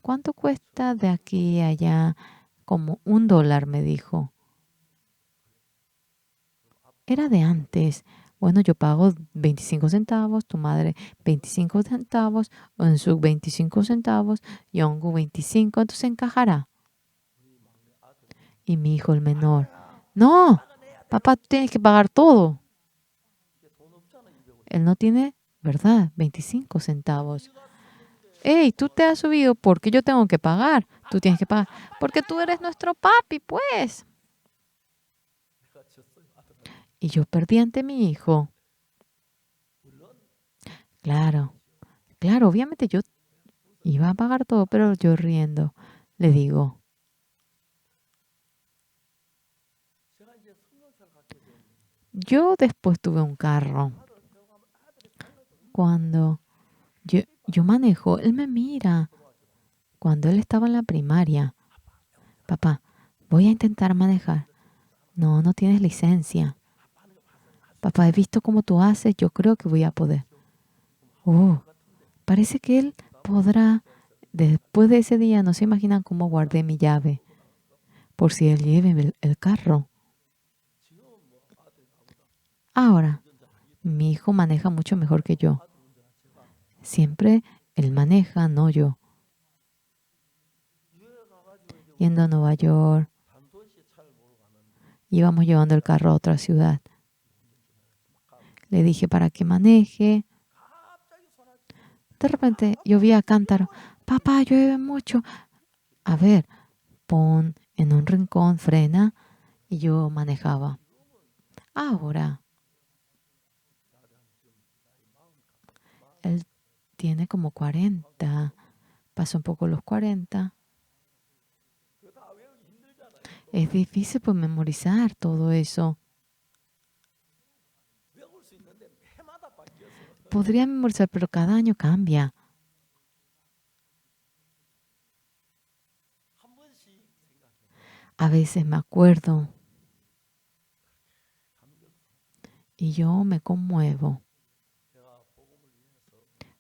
¿cuánto cuesta de aquí a allá? Como $1, me dijo. Era de antes. Bueno, yo pago 25 centavos, tu madre 25 centavos, Onsuk 25 centavos, Yongu 25, entonces encajará. Y mi hijo el menor, no, papá, tú tienes que pagar todo. Él no tiene, ¿verdad? 25 centavos. Hey, tú te has subido porque yo tengo que pagar. Tú tienes que pagar. Porque tú eres nuestro papi, pues. Y yo perdí ante mi hijo. Claro, claro, obviamente yo iba a pagar todo, pero yo riendo. Le digo, yo después tuve un carro. Cuando yo manejo, él me mira. Cuando él estaba en la primaria, papá, voy a intentar manejar. No, no tienes licencia. Papá, he visto cómo tú haces, yo creo que voy a poder. Oh, parece que él podrá. Después de ese día, no se imaginan cómo guardé mi llave. Por si él lleve el carro. Ahora, mi hijo maneja mucho mejor que yo. Siempre él maneja, no yo. Yendo a Nueva York, íbamos llevando el carro a otra ciudad. Le dije para que maneje. De repente yo vi a Cántaro. Papá, llueve mucho. A ver, pon en un rincón, frena. Y yo manejaba. Ahora, él tiene como 40. Pasa un poco los 40. Es difícil pues memorizar todo eso. Podría memorizar, pero cada año cambia. A veces me acuerdo y yo me conmuevo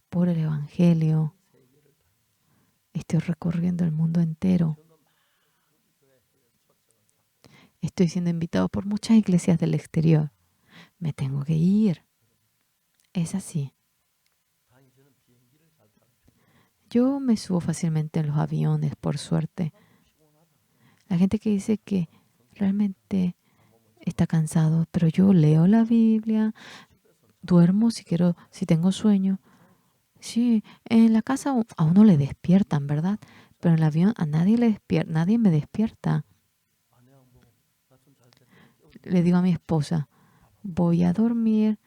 por el Evangelio. Estoy recorriendo el mundo entero. Estoy siendo invitado por muchas iglesias del exterior. Me tengo que ir. Es así. Yo me subo fácilmente en los aviones, por suerte. La gente que dice que realmente está cansado, pero yo leo la Biblia, duermo si quiero, si tengo sueño. Sí, en la casa a uno le despiertan, ¿verdad? Pero en el avión a nadie le despierta, nadie me despierta. Le digo a mi esposa, voy a dormir,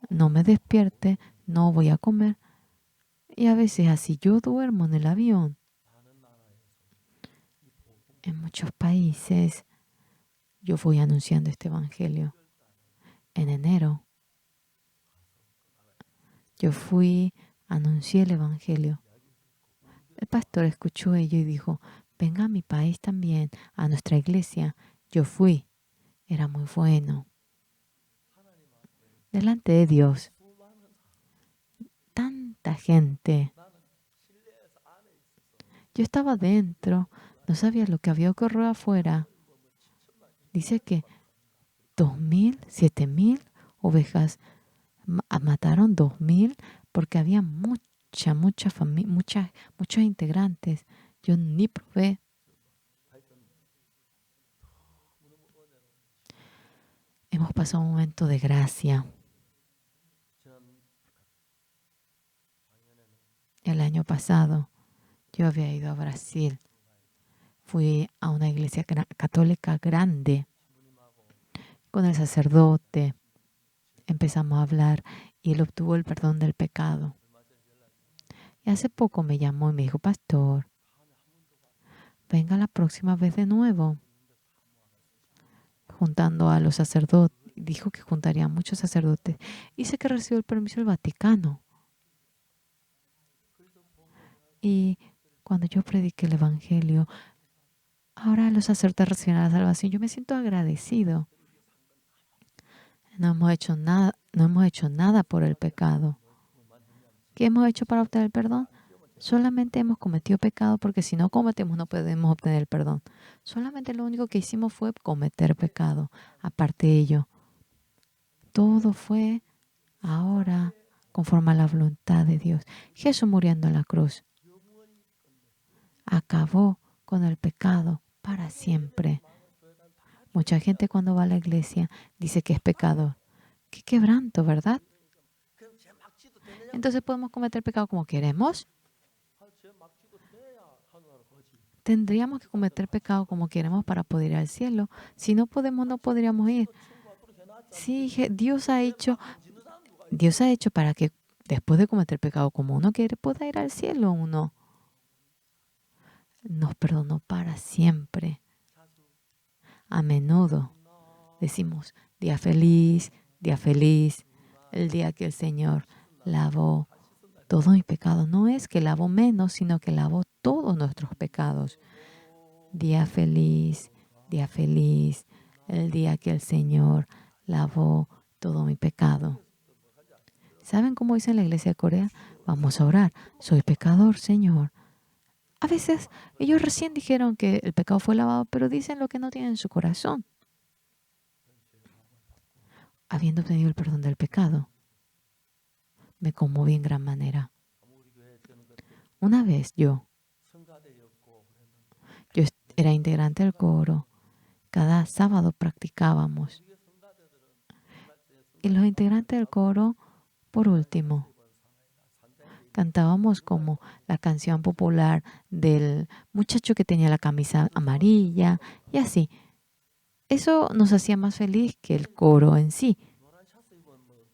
no me despierte, no voy a comer. Y a veces así yo duermo en el avión. En muchos países yo voy anunciando este evangelio. En enero yo fui, anuncié el evangelio. El pastor escuchó ello y dijo, venga a mi país también, a nuestra iglesia. Yo fui, era muy bueno. Delante de Dios, tanta gente. Yo estaba dentro, no sabía lo que había ocurrido afuera. Dice que 2.000, 7.000 ovejas mataron 2.000 porque había muchos integrantes. Yo ni probé. Hemos pasado un momento de gracia. El año pasado yo había ido a Brasil. Fui a una iglesia católica grande con el sacerdote. Empezamos a hablar y él obtuvo el perdón del pecado. Y hace poco me llamó y me dijo, pastor, venga la próxima vez de nuevo. Juntando a los sacerdotes. Dijo que juntaría a muchos sacerdotes. Dice que recibió el permiso del Vaticano. Y cuando yo prediqué el Evangelio, ahora los sacerdotes reciben la salvación. Yo me siento agradecido. No hemos hecho nada por el pecado. ¿Qué hemos hecho para obtener el perdón? Solamente hemos cometido pecado porque si no cometemos no podemos obtener el perdón. Solamente lo único que hicimos fue cometer pecado. Aparte de ello, todo fue ahora conforme a la voluntad de Dios. Jesús muriendo en la cruz acabó con el pecado para siempre. Mucha gente cuando va a la iglesia dice que es pecador. Qué quebranto, ¿verdad? Entonces podemos cometer pecado como queremos. Tendríamos que cometer pecado como queremos para poder ir al cielo. Si no podemos, no podríamos ir. Sí, Dios ha hecho para que después de cometer pecado como uno quiere, pueda ir al cielo uno. Nos perdonó para siempre. A menudo decimos, día feliz, el día que el Señor lavó todo mi pecado. No es que lavó menos, sino que lavó todos nuestros pecados. Día feliz, el día que el Señor lavó todo mi pecado. ¿Saben cómo dice en la iglesia de Corea? Vamos a orar. Soy pecador, Señor. A veces ellos recién dijeron que el pecado fue lavado, pero dicen lo que no tienen en su corazón. Habiendo obtenido el perdón del pecado, me conmoví en gran manera. Una vez yo era integrante del coro. Cada sábado practicábamos. Y los integrantes del coro, por último, cantábamos como la canción popular del muchacho que tenía la camisa amarilla y así. Eso nos hacía más feliz que el coro en sí.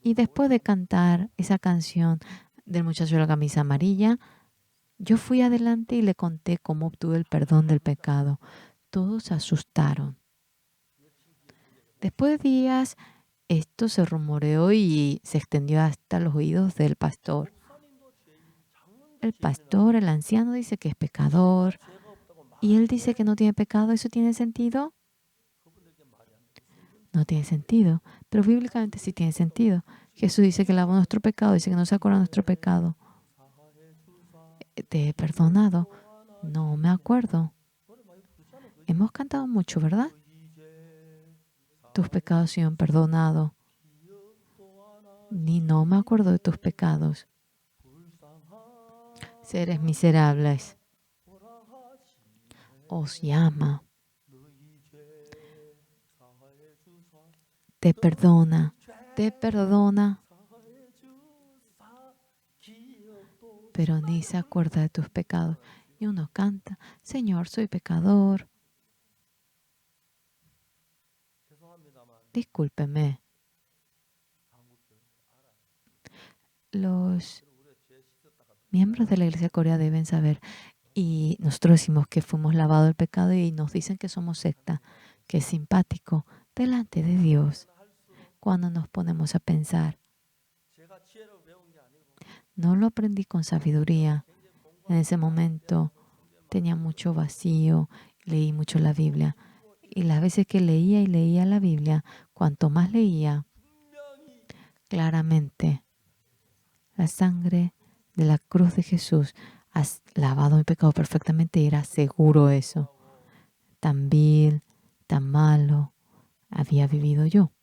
Y después de cantar esa canción del muchacho de la camisa amarilla, yo fui adelante y le conté cómo obtuve el perdón del pecado. Todos se asustaron. Después de días, esto se rumoreó y se extendió hasta los oídos del pastor. El pastor, el anciano, dice que es pecador y él dice que no tiene pecado. ¿Eso tiene sentido? No tiene sentido, pero bíblicamente sí tiene sentido. Jesús dice que lavó nuestro pecado, dice que no se acuerda de nuestro pecado. ¿Te he perdonado? No me acuerdo. Hemos cantado mucho, ¿verdad? Tus pecados se han perdonado. Ni no me acuerdo de tus pecados. Seres miserables. Os llama. te perdona, te perdona, pero ni se acuerda de tus pecados. Y uno canta, Señor, soy pecador, discúlpeme. Los miembros de la Iglesia de Corea deben saber, y nosotros decimos que fuimos lavados del pecado y nos dicen que somos secta, que es simpático delante de Dios cuando nos ponemos a pensar. No lo aprendí con sabiduría. En ese momento tenía mucho vacío, leí mucho la Biblia. Y las veces que leía y leía la Biblia, cuanto más leía, claramente la sangre de la cruz de Jesús ha lavado mi pecado perfectamente y era seguro eso. Tan vil, tan malo había vivido yo.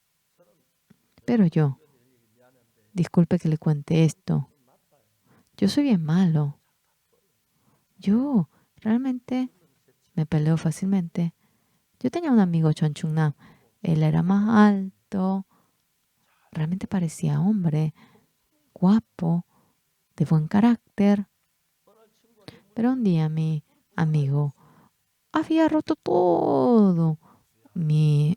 Pero yo, disculpe que le cuente esto, yo soy bien malo. Yo realmente me peleo fácilmente. Yo tenía un amigo, Chon Chung Nam. Él era más alto, realmente parecía hombre, guapo, de buen carácter. Pero un día mi amigo había roto todo mis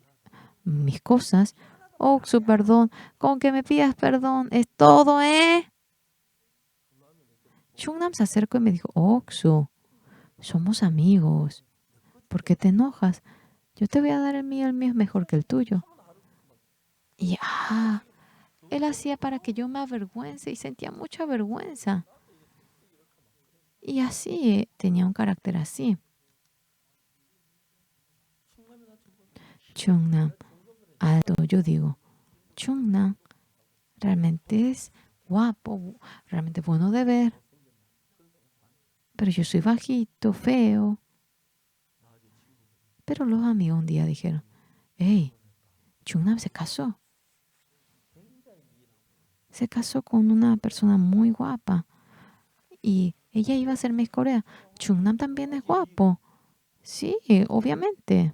cosas. Oxu, perdón, con que me pidas perdón, es todo, ¿eh? Chung Nam se acercó y me dijo, Oxu, somos amigos. ¿Por qué te enojas? Yo te voy a dar el mío es mejor que el tuyo. Y él hacía para que yo me avergüence y sentía mucha vergüenza. Y así, tenía un carácter así. Chung-nam, alto, yo digo, Chung-nam realmente es guapo, realmente bueno de ver. Pero yo soy bajito, feo. Pero los amigos un día dijeron, hey, Chung-nam se casó. Se casó con una persona muy guapa. Y ella iba a ser Miss Corea. Chung-nam también es guapo. Sí, obviamente.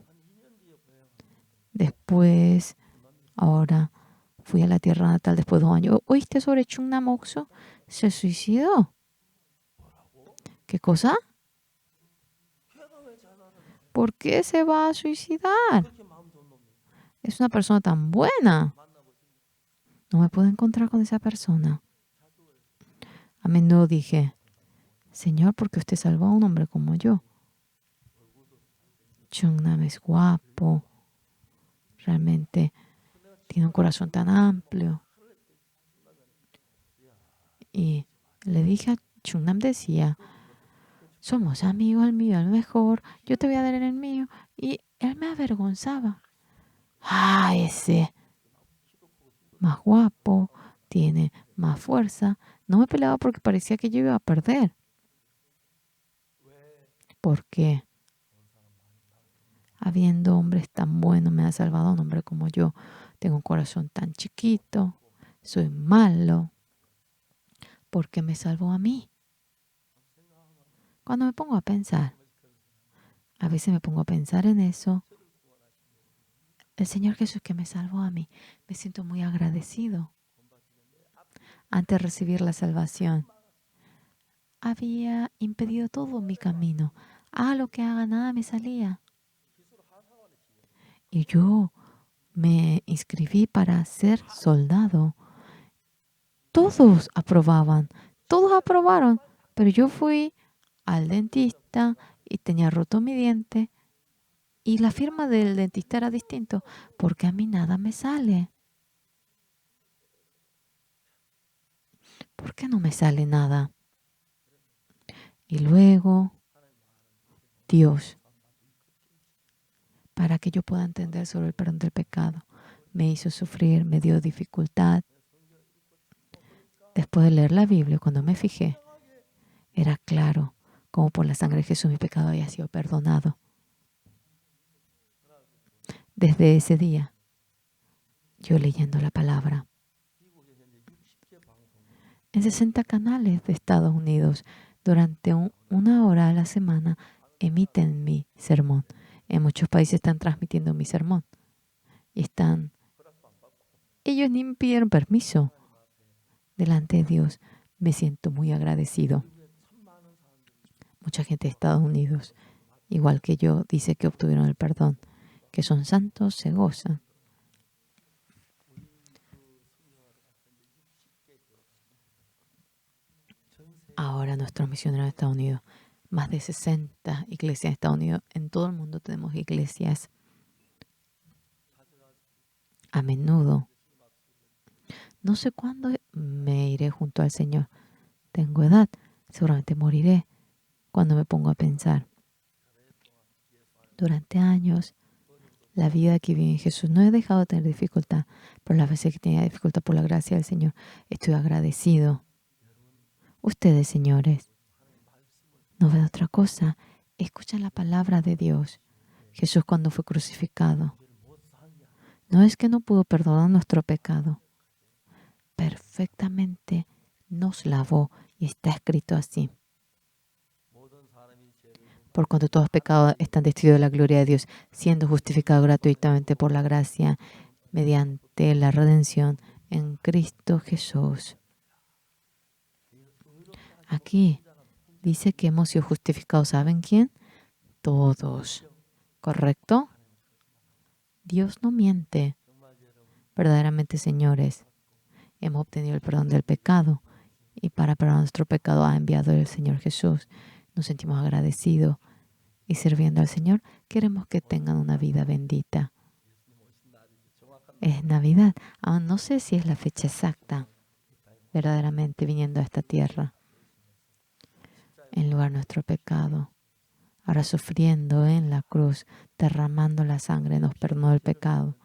Después, ahora fui a la tierra natal después de 2 años. ¿Oíste sobre Chung-nam Okso? Se suicidó. ¿Qué cosa? ¿Por qué se va a suicidar? Es una persona tan buena. No me puedo encontrar con esa persona. A menudo dije, Señor, ¿por qué usted salvó a un hombre como yo? Chung-nam es guapo. Realmente tiene un corazón tan amplio. Y le dije a Chung-nam, decía, somos amigos, el mío, el mejor, yo te voy a dar el mío. Y él me avergonzaba. Ese más guapo, tiene más fuerza. No me peleaba porque parecía que yo iba a perder. Porque habiendo hombres tan buenos, me ha salvado a un hombre como yo. Tengo un corazón tan chiquito, soy malo. ¿Por qué me salvó a mí? Cuando me pongo a pensar, a veces me pongo a pensar en eso. El Señor Jesús que me salvó a mí, me siento muy agradecido. Antes de recibir la salvación, había impedido todo mi camino. Lo que haga, nada me salía. Y yo me inscribí para ser soldado. Todos aprobaban, todos aprobaron, pero yo fui al dentista y tenía roto mi diente y la firma del dentista era distinto porque a mí nada me sale. ¿Por qué no me sale nada? Y luego, Dios, para que yo pueda entender sobre el perdón del pecado, me hizo sufrir, me dio dificultad. Después de leer la Biblia, cuando me fijé, era claro como por la sangre de Jesús mi pecado había sido perdonado. Desde ese día, yo leyendo la palabra, en 60 canales de Estados Unidos, durante 1 hora a la semana, emiten mi sermón. En muchos países están transmitiendo mi sermón y están Ellos ni me pidieron permiso delante de Dios. Me siento muy agradecido. Mucha gente de Estados Unidos, igual que yo, dice que obtuvieron el perdón, que son santos, se gozan. Ahora nuestros misioneros de Estados Unidos, más de 60 iglesias de Estados Unidos, en todo el mundo tenemos iglesias. A menudo, no sé cuándo me iré junto al Señor. Tengo edad, seguramente moriré cuando me pongo a pensar. Durante años, la vida que viví en Jesús no he dejado de tener dificultad, pero las veces que tenía dificultad por la gracia del Señor, estoy agradecido. Ustedes, señores, no ven otra cosa. Escuchan la palabra de Dios. Jesús cuando fue crucificado, no es que no pudo perdonar nuestro pecado. Perfectamente nos lavó y está escrito así. Por cuanto todos los pecados están destituidos de la gloria de Dios, siendo justificados gratuitamente por la gracia mediante la redención en Cristo Jesús. Aquí dice que hemos sido justificados. ¿Saben quién? Todos. ¿Correcto? Dios no miente. Verdaderamente, señores, hemos obtenido el perdón del pecado y para perdonar nuestro pecado ha enviado el Señor Jesús. Nos sentimos agradecidos y sirviendo al Señor queremos que tengan una vida bendita. Es Navidad. Aún no sé si es la fecha exacta verdaderamente viniendo a esta tierra en lugar de nuestro pecado. Ahora sufriendo en la cruz, derramando la sangre, nos perdonó el pecado.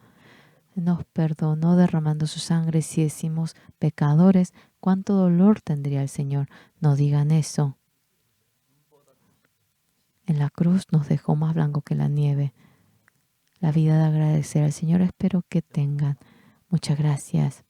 Nos perdonó derramando su sangre. Si decimos pecadores, ¿cuánto dolor tendría el Señor? No digan eso. En la cruz nos dejó más blanco que la nieve. La vida de agradecer al Señor espero que tengan. Muchas gracias.